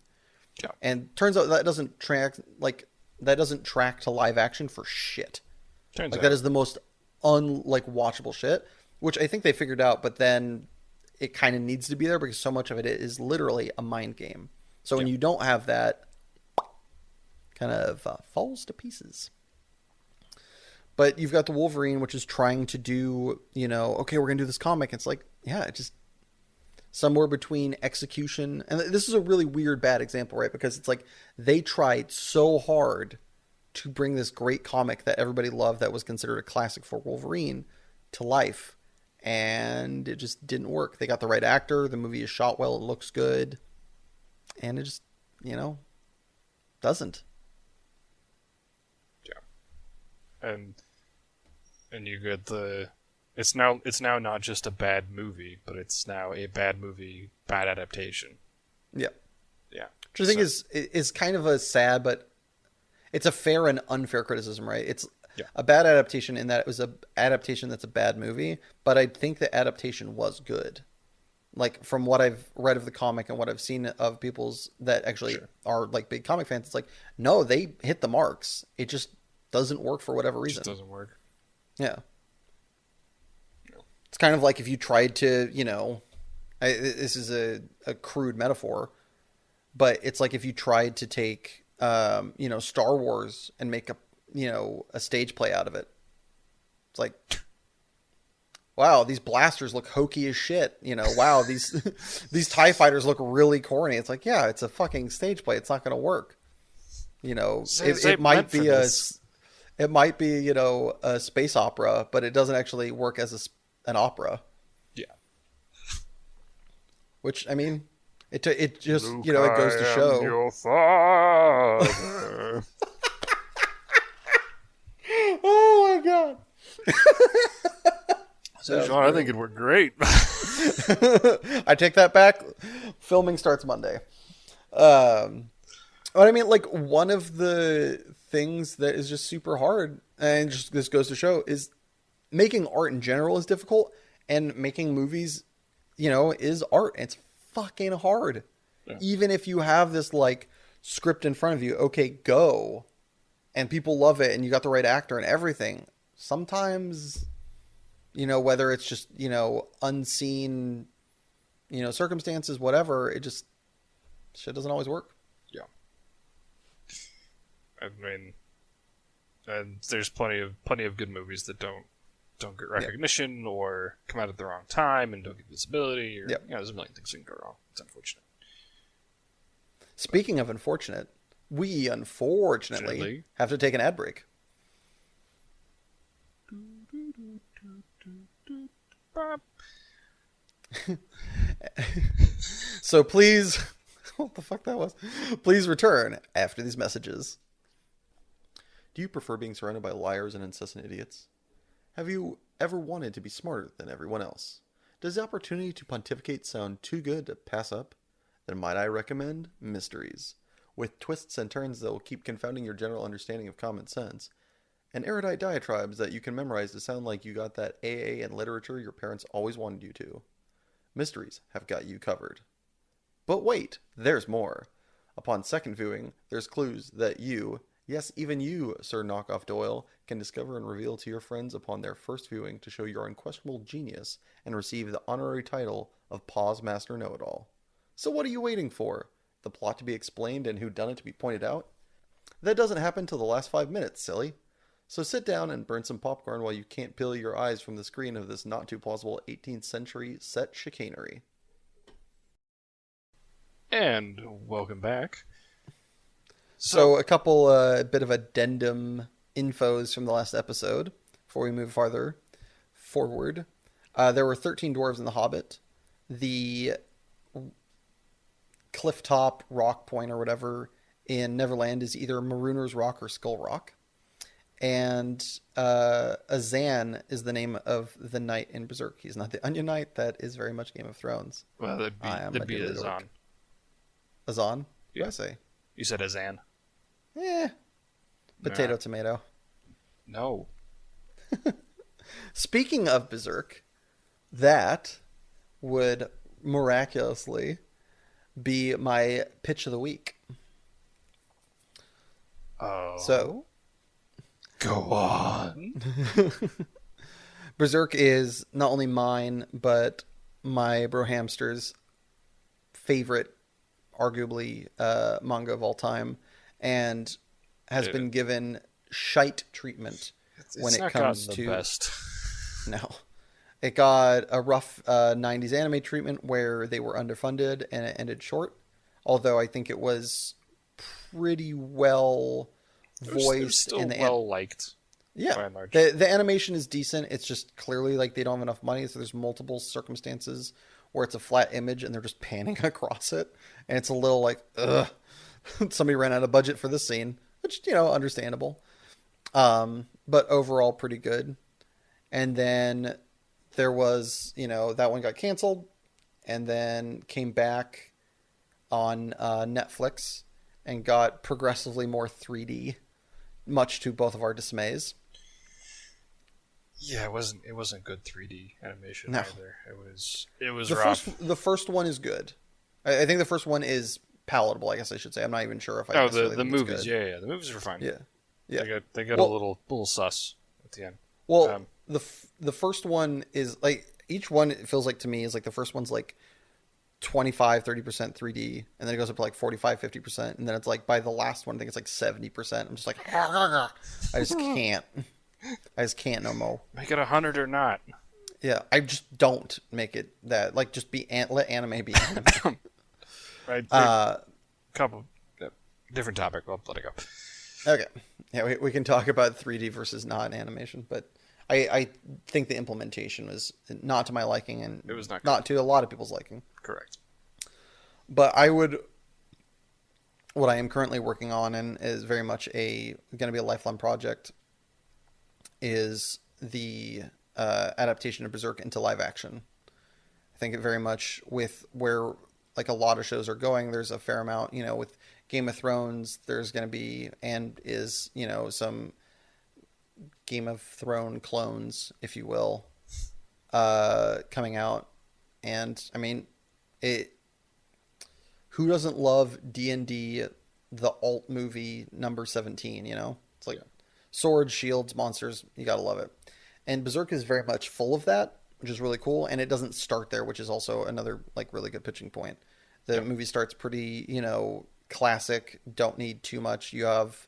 Yeah. And turns out that doesn't track to live action for shit. Turns like out. that is the most watchable shit, which I think they figured out, but then it kind of needs to be there because so much of it is literally a mind game. So when you don't have that, kind of falls to pieces. But you've got the Wolverine, which is trying to do, okay, we're going to do this comic. It's like, yeah, it just somewhere between execution. And this is a really weird, bad example, right? Because it's like they tried so hard to bring this great comic that everybody loved that was considered a classic for Wolverine to life. And it just didn't work. They got the right actor. The movie is shot well. It looks good. And it just, doesn't. Yeah. And you get it's now not just a bad movie, but it's now a bad movie, bad adaptation. Yeah. Yeah. Which I think is kind of a sad, but it's a fair and unfair criticism, right? It's a bad adaptation in that it was an adaptation that's a bad movie, but I think the adaptation was good. Like from what I've read of the comic and what I've seen of people's that actually are like big comic fans, it's like, no, they hit the marks. It just doesn't work for whatever reason. It just doesn't work. Yeah. It's kind of like if you tried to, this is a crude metaphor, but it's like if you tried to take, Star Wars and make a stage play out of it. It's like, wow, these blasters look hokey as shit. Wow, these TIE fighters look really corny. It's like, yeah, it's a fucking stage play. It's not going to work. It might be a space opera, but it doesn't actually work as an opera. Yeah. Which, I mean, it just, Luke, it goes to show. I am your father. Oh my god. So, Sean, I think it worked great. I take that back. Filming starts Monday. But I mean, like, one of the things that is just super hard, and just this goes to show, is making art in general is difficult, and making movies, is art. It's fucking hard. Yeah. Even if you have this, like, script in front of you, okay, go, and people love it, and you got the right actor and everything, sometimes, whether it's just, unseen, circumstances, whatever, it just, shit doesn't always work. Yeah. I mean, and there's plenty of good movies that don't get recognition or come out at the wrong time and don't get visibility. Or, there's a million things that can go wrong. It's unfortunate. Speaking of unfortunate, we unfortunately have to take an ad break. So please, what the fuck that was? Please return after these messages. Do you prefer being surrounded by liars and incessant idiots? Have you ever wanted to be smarter than everyone else? Does the opportunity to pontificate sound too good to pass up? Then might I recommend Mysteries, with twists and turns that will keep confounding your general understanding of common sense, and erudite diatribes that you can memorize to sound like you got that AA in literature your parents always wanted you to. Mysteries have got you covered. But wait, there's more. Upon second viewing, there's clues that you, yes, even you, Sir Knockoff Doyle, can discover and reveal to your friends upon their first viewing to show your unquestionable genius and receive the honorary title of Pause Master Know-It-All. So what are you waiting for? The plot to be explained and whodunit to be pointed out? That doesn't happen till the last 5 minutes, silly. So sit down and burn some popcorn while you can't peel your eyes from the screen of this not too plausible 18th century set chicanery. And welcome back. So a couple bit of addendum infos from the last episode before we move farther forward. There were 13 dwarves in The Hobbit. The clifftop rock point or whatever in Neverland is either Marooner's Rock or Skull Rock. And Azan is the name of the knight in Berserk. He's not the Onion Knight. That is very much Game of Thrones. Well, that'd be Azan. Azan? What Yeah. did I say? You said Azan. Potato, Nah. tomato. No. Speaking of Berserk, that would miraculously be my pitch of the week. Oh. So, Go on. Berserk is not only mine, but my bro hamster's favorite, arguably, manga of all time, and has been given shite treatment when it comes to the best. No. It got a rough 90s anime treatment where they were underfunded and it ended short. Although I think it was pretty well voiced. It was still in the well liked. Yeah. By and large. The animation is decent. It's just clearly like they don't have enough money. So there's multiple circumstances where it's a flat image and they're just panning across it. And it's a little like, ugh. Somebody ran out of budget for this scene, which, understandable. But overall pretty good. And then there was, that one got canceled and then came back on Netflix and got progressively more 3D, much to both of our dismays. Yeah, it wasn't good 3D animation No. either. It was rough. The first one is good. I think the first one is palatable, I guess I should say. I'm not even sure if I Oh, necessarily the think it's movies, good. yeah, the movies were fine. Yeah. They got Well- a little sus at the end. Well, the first one is like each one, it feels like to me is like the first one's like 25-30% 3D, and then it goes up to like 45-50%, and then it's like by the last one I think it's like 70%. I'm just like I just can't no more. Make it 100 or not. Yeah, I just don't make it that, like, just let anime be anime. Right. Couple different topic. I'll let it go. Okay. Yeah, we can talk about 3D versus not animation, but I think the implementation was not to my liking, and It was not not to a lot of people's liking. Correct. But what I am currently working on, and is very much going to be a lifelong project, is the adaptation of Berserk into live action. I think it very much with where like a lot of shows are going, there's a fair amount, with Game of Thrones, there's going to be, and is, some Game of Thrones clones, if you will, coming out. And I mean, who doesn't love D&D, the alt movie number 17, It's like swords, shields, monsters, you gotta love it. And Berserk is very much full of that, which is really cool, and it doesn't start there, which is also another like really good pitching point. The movie starts pretty, classic, don't need too much. You have,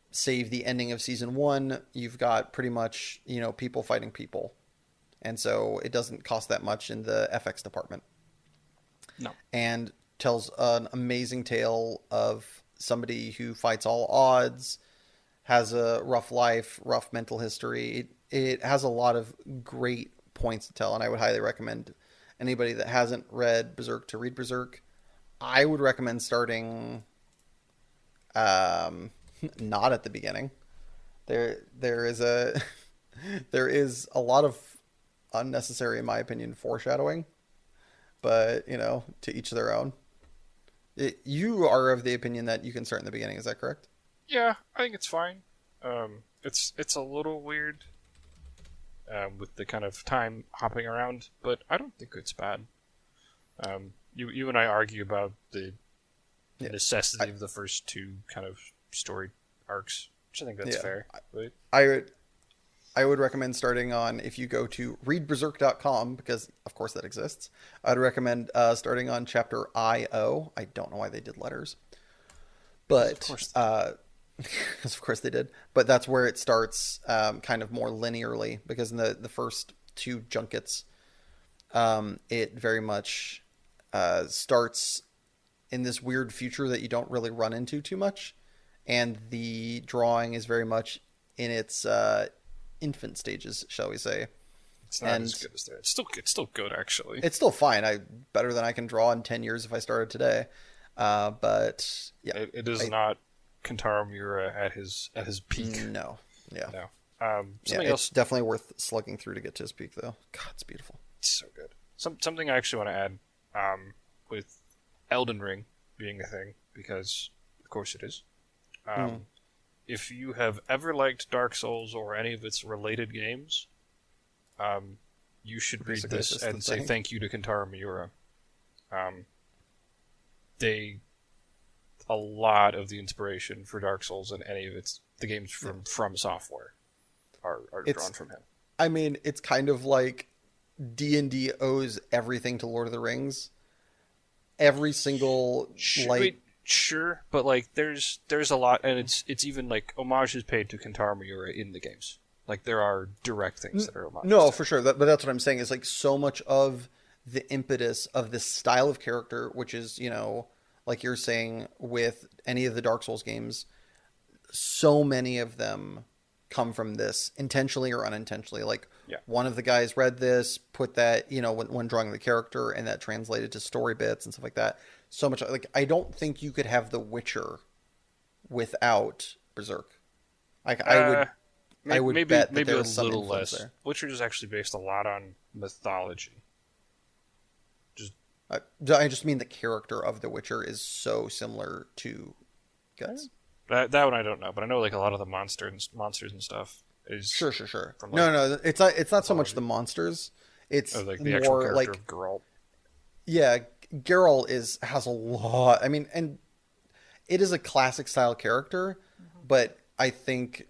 save the ending of season 1, you've got pretty much, people fighting people. And so it doesn't cost that much in the FX department. No. And tells an amazing tale of somebody who fights all odds, has a rough life, rough mental history. It has a lot of great points to tell, and I would highly recommend anybody that hasn't read Berserk to read Berserk. I would recommend starting not at the beginning. There is a lot of unnecessary, in my opinion, foreshadowing, but to each their own. You are of the opinion that you can start in the beginning, is that correct? Yeah, I think it's fine. It's a little weird with the kind of time hopping around, but I don't think it's bad. You and I argue about the necessity of the first two kind of story arcs, which I think that's fair. Right? I would recommend starting on, if you go to readberserk.com, because of course that exists, I'd recommend starting on chapter IO. I don't know why they did letters, but of course they did. But that's where it starts kind of more linearly, because in the first two junkets, it very much starts in this weird future that you don't really run into too much, and the drawing is very much in its infant stages, shall we say? It's not And as good as that. It's still good actually. it's still fine. I better than I can draw in 10 years if I started today. But yeah, It is not Kentaro Miura at his peak. no, yeah, No. yeah. Something It's else. definitely worth slugging through to get to his peak, though. God, it's beautiful. It's so good. Something I actually want to add, with Elden Ring being a thing, because of course it is. If you have ever liked Dark Souls or any of its related games, you should read Basically, this it's just and the say thing. thank you to Kentaro Miura. They a lot of the inspiration for Dark Souls and any of the games from Software are It's- drawn from him. I mean, it's kind of like D&D owes everything to Lord of the Rings. Every single Sure, but like there's a lot, and it's even like homage is paid to Kentaro Miura in the games. Like there are direct things that are homages. no, for sure. But that's what I'm saying is like so much of the impetus of this style of character, which is, like you're saying with any of the Dark Souls games, so many of them come from this intentionally or unintentionally. Like Yeah. one of the guys read this, put that, when drawing the character, and that translated to story bits and stuff like that. So much like I don't think you could have The Witcher without Berserk. I would maybe bet that maybe there a is some little influence less. there. Witcher is actually based a lot on mythology. I just mean the character of The Witcher is so similar to Guts. That one I don't know, but I know like a lot of the monsters and stuff is Sure. from, No, like, no, it's not. It's not so much mythology. the monsters. It's like the actual more character like of Geralt. yeah, Geralt has a lot. I mean, and it is a classic style character, but I think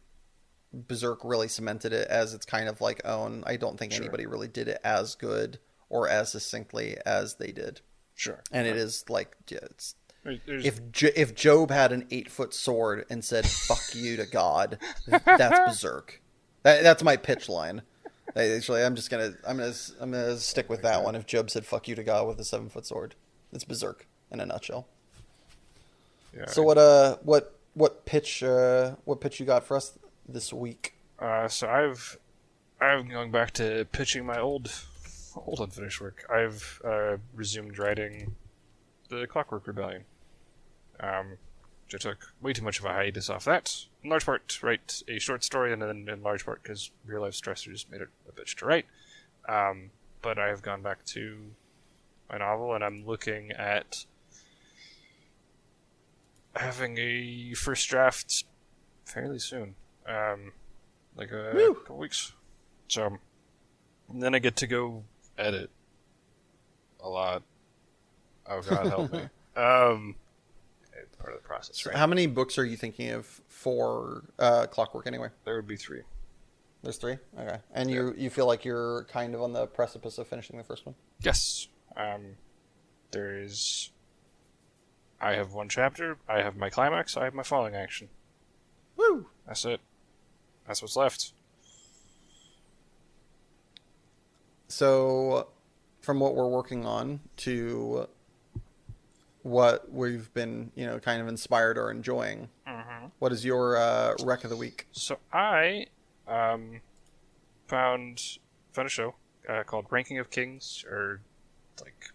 Berserk really cemented it as its kind of like own. I don't think Sure. anybody really did it as good or as succinctly as they did. Sure. And it is like, yeah, it's There's, if Job had an 8-foot sword and said "fuck you" to God, that's Berserk. That's my pitch line. Actually, I'm gonna stick with that one. If Job said "fuck you" to God with a 7-foot sword, it's Berserk in a nutshell. yeah. So what pitch you got for us this week? So I'm going back to pitching my old unfinished work. I've resumed writing the Clockwork Rebellion. Which I took way too much of a hiatus off that. In large part to write a short story, and then in large part because real life stressors made it a bitch to write. But I have gone back to my novel, and I'm looking at having a first draft fairly soon. Like a couple weeks. So, and then I get to go edit a lot. Oh God, help me. It's part of the process, right? How many books are you thinking of for Clockwork anyway? There would be 3. There's 3? Okay. And Yeah. you feel like you're kind of on the precipice of finishing the first one? Yes. There is. I have 1 chapter. I have my climax. I have my falling action. Woo! That's it. That's what's left. So, from what we're working on to what we've been, kind of inspired or enjoying, what is your rec of the week? So I found a show called Ranking of Kings, or like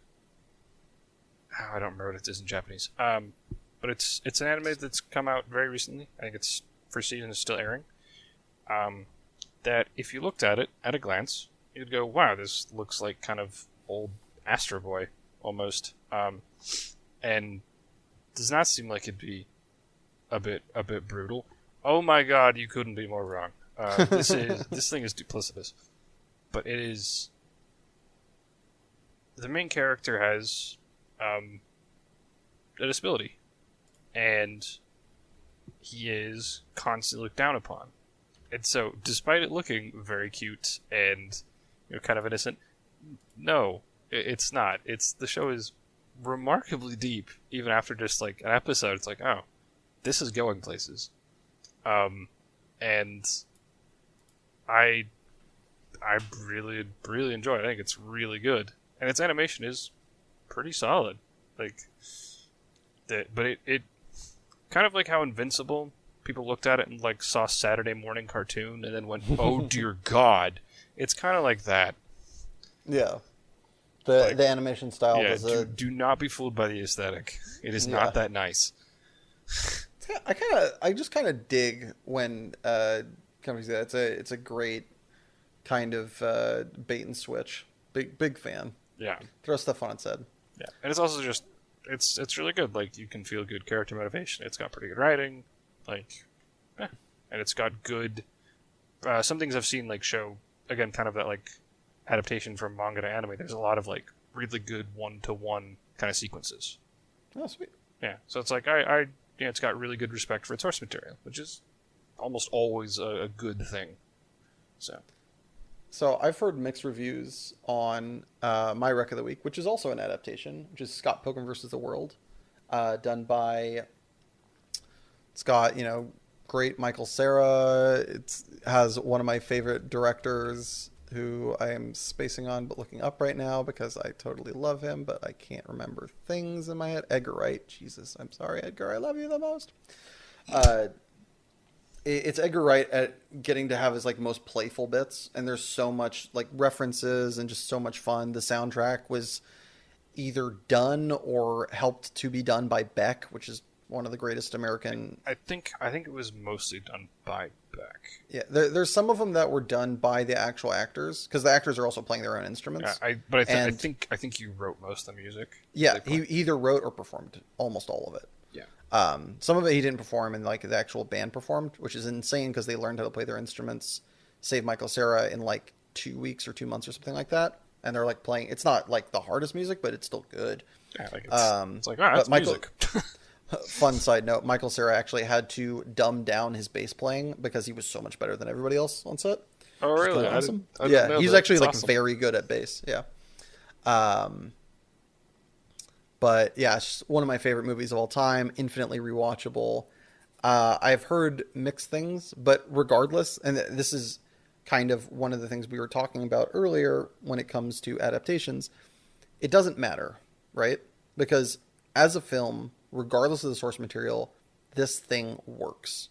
I don't remember what it is in Japanese. But it's an anime that's come out very recently. I think its first season is still airing. That if you looked at it at a glance, you'd go, "Wow, this looks like kind of old Astro Boy almost," and does not seem like it'd be a bit brutal. Oh my God, you couldn't be more wrong. This thing is duplicitous, but it is. The main character has a disability, and he is constantly looked down upon. And so, despite it looking very cute and kind of innocent, no, it's not. The show is remarkably deep, even after just like an episode. It's like, oh, this is going places, and I really enjoy it. I think it's really good, and its animation is pretty solid. Like, But it kind of like how Invincible, people looked at it and like saw Saturday morning cartoon and then went, "Oh dear God!" It's kind of like that. Yeah. Like, The animation style yeah, does do not be fooled by the aesthetic. It is not that nice. I just kind of dig when companies do that. It's a great kind of bait and switch. Big fan. Yeah, Throw stuff on its head. yeah, and it's also just it's really good. Like, you can feel good character motivation. It's got pretty good writing, like, and it's got good. Some things I've seen like show again, kind of that like adaptation from manga to anime. There's a lot of like really good one-to-one kind of sequences. Oh, sweet. Yeah, so it's like it's got really good respect for its source material, which is almost always a good thing. So I've heard mixed reviews on my Rec of the Week, which is also an adaptation, which is Scott Pilgrim vs. the World, done by Scott. Great Michael Cera. It has one of my favorite directors, who I am spacing on but looking up right now because I totally love him, but I can't remember things in my head. Edgar Wright. Jesus, I'm sorry, Edgar. I love you the most. It's Edgar Wright at getting to have his like most playful bits, and there's so much like references and just so much fun. The soundtrack was either done or helped to be done by Beck, which is one of the greatest American. I think it was mostly done by Beck. Yeah, there's some of them that were done by the actual acters, because the actors are also playing their own instruments. I think you wrote most of the music. Yeah, he either wrote or performed almost all of it. Yeah. Some of it he didn't perform, and like the actual band performed, which is insane because they learned how to play their instruments. Save Michael Cera in like 2 weeks or 2 months or something like that, and they're like playing. It's not like the hardest music, but it's still good. Yeah, like it's like, that's music. Fun side note: Michael Cera actually had to dumb down his bass playing because he was so much better than everybody else on set. Oh, really? Awesome. I didn't know he's that. actually That's like awesome. very good at bass. Yeah. But yeah, it's just one of my favorite movies of all time. Infinitely rewatchable. I've heard mixed things, but regardless, and this is kind of one of the things we were talking about earlier when it comes to adaptations, it doesn't matter, right? Because as a film, regardless of the source material, this thing works.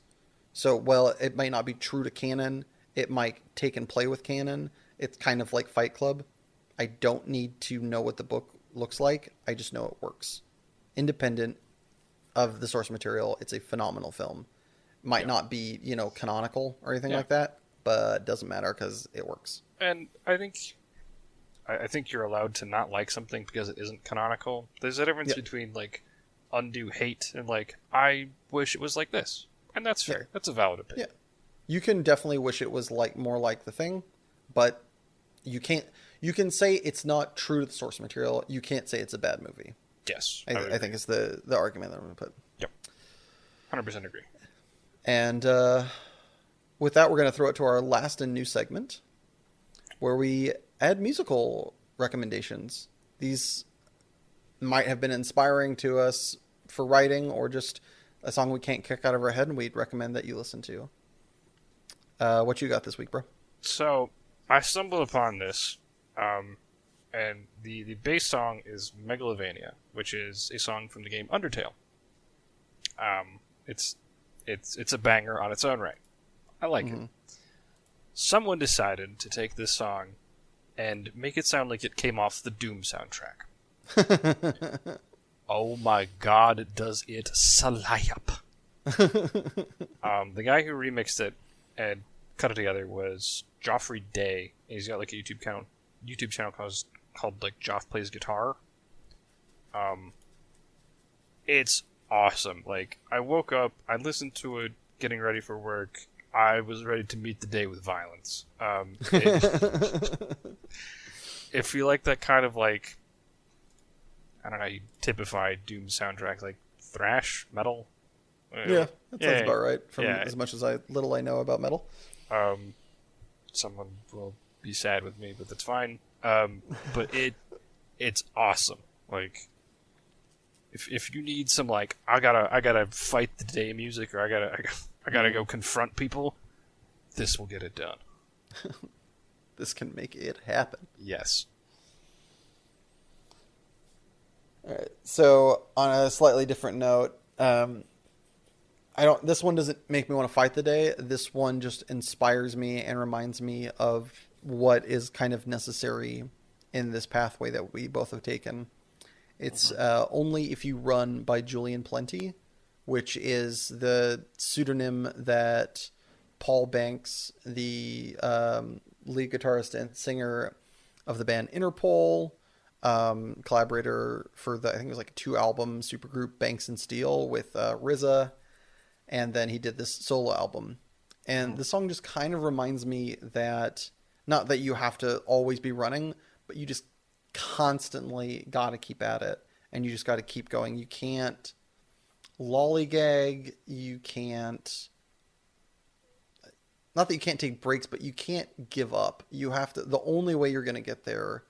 So, well, it might not be true to canon. It might take and play with canon. It's kind of like Fight Club. I don't need to know what the book looks like. I just know it works. Independent of the source material, it's a phenomenal film. Might not be, canonical or anything like that, but it doesn't matter because it works. And I think you're allowed to not like something because it isn't canonical. There's a difference between like undue hate and like, I wish it was like this. And that's fair. Yeah. That's a valid opinion. Yeah. You can definitely wish it was like more like the thing, but you can say it's not true to the source material. You can't say it's a bad movie. Yes. I think it's the argument that I'm going to put. Yep. 100% agree. And with that, we're going to throw it to our last and new segment where we add musical recommendations. These might have been inspiring to us for writing, or just a song we can't kick out of our head and we'd recommend that you listen to. What you got this week, bro? So I stumbled upon this, and the bass song is Megalovania, which is a song from the game Undertale. It's a banger on its own right. I like it. Someone decided to take this song and make it sound like it came off the Doom soundtrack. Oh my god, does it slap. The guy who remixed it and cut it together was Joffrey Day. He's got like a YouTube channel called like Joff Plays Guitar. It's awesome. Like, I woke up, I listened to it getting ready for work. I was ready to meet the day with violence. If you like that kind of like, I don't know, you typify Doom soundtrack, like thrash metal. Yeah, that sounds about right. From as much as little I know about metal. Someone will be sad with me, but that's fine. But it's awesome. Like, if you need some like I gotta fight the day music, or I gotta go confront people, this will get it done. This can make it happen. Yes. All right. So on a slightly different note, I don't. This one doesn't make me want to fight the day. This one just inspires me and reminds me of what is kind of necessary in this pathway that we both have taken. It's Only If You Run by Julian Plenty, which is the pseudonym that Paul Banks, the lead guitarist and singer of the band Interpol, collaborator for I think it was like a 2-album supergroup Banks and Steel with RZA, and then he did this solo album. And the song just kind of reminds me that not that you have to always be running, but you just constantly got to keep at it, and you just got to keep going. You can't lollygag, you can't, not that you can't take breaks, but you can't give up. You have to, the only way you're going to get there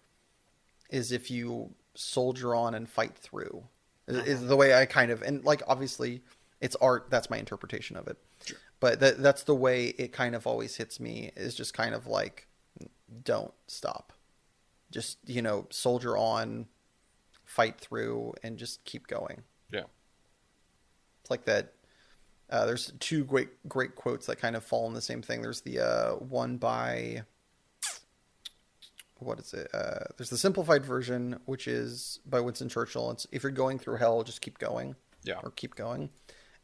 is if you soldier on and fight through. Is the way I kind of, and like obviously it's art, that's my interpretation of it. Sure. But that's the way it kind of always hits me, is just kind of like, don't stop. Just, soldier on, fight through, and just keep going. Yeah. It's like that. There's two great quotes that kind of fall in the same thing. There's the one by, what is it? There's the simplified version, which is by Winston Churchill. It's, if you're going through hell, just keep going. Yeah. Or keep going.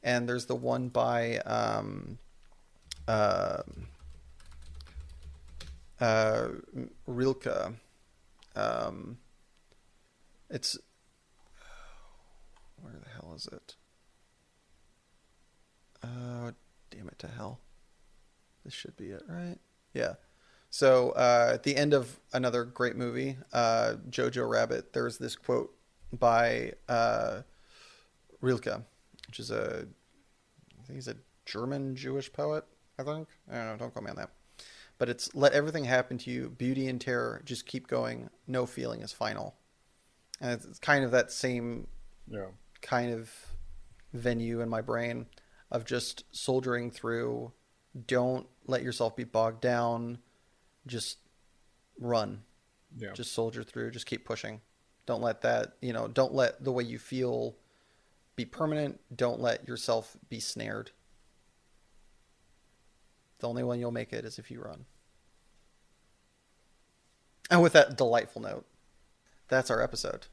And there's the one by Rilke. It's, where the hell is it? Damn it to hell. This should be it, right? Yeah. So at the end of another great movie, Jojo Rabbit, there's this quote by Rilke, which is I think he's a German Jewish poet, I think. I don't know, don't quote me on that. But it's, let everything happen to you, beauty and terror, just keep going, no feeling is final. And it's kind of that same kind of venue in my brain of just soldiering through. Don't let yourself be bogged down. Just run. Yeah. Just soldier through. Just keep pushing. Don't let that, don't let the way you feel be permanent. Don't let yourself be snared. The only one you'll make it is if you run. And with that delightful note, that's our episode.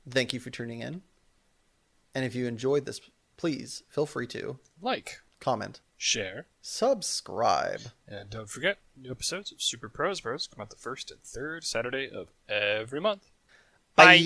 Thank you for tuning in. And if you enjoyed this, please feel free to like, comment, share, subscribe. And don't forget, new episodes of Super Pros Bros come out the first and third Saturday of every month. Bye.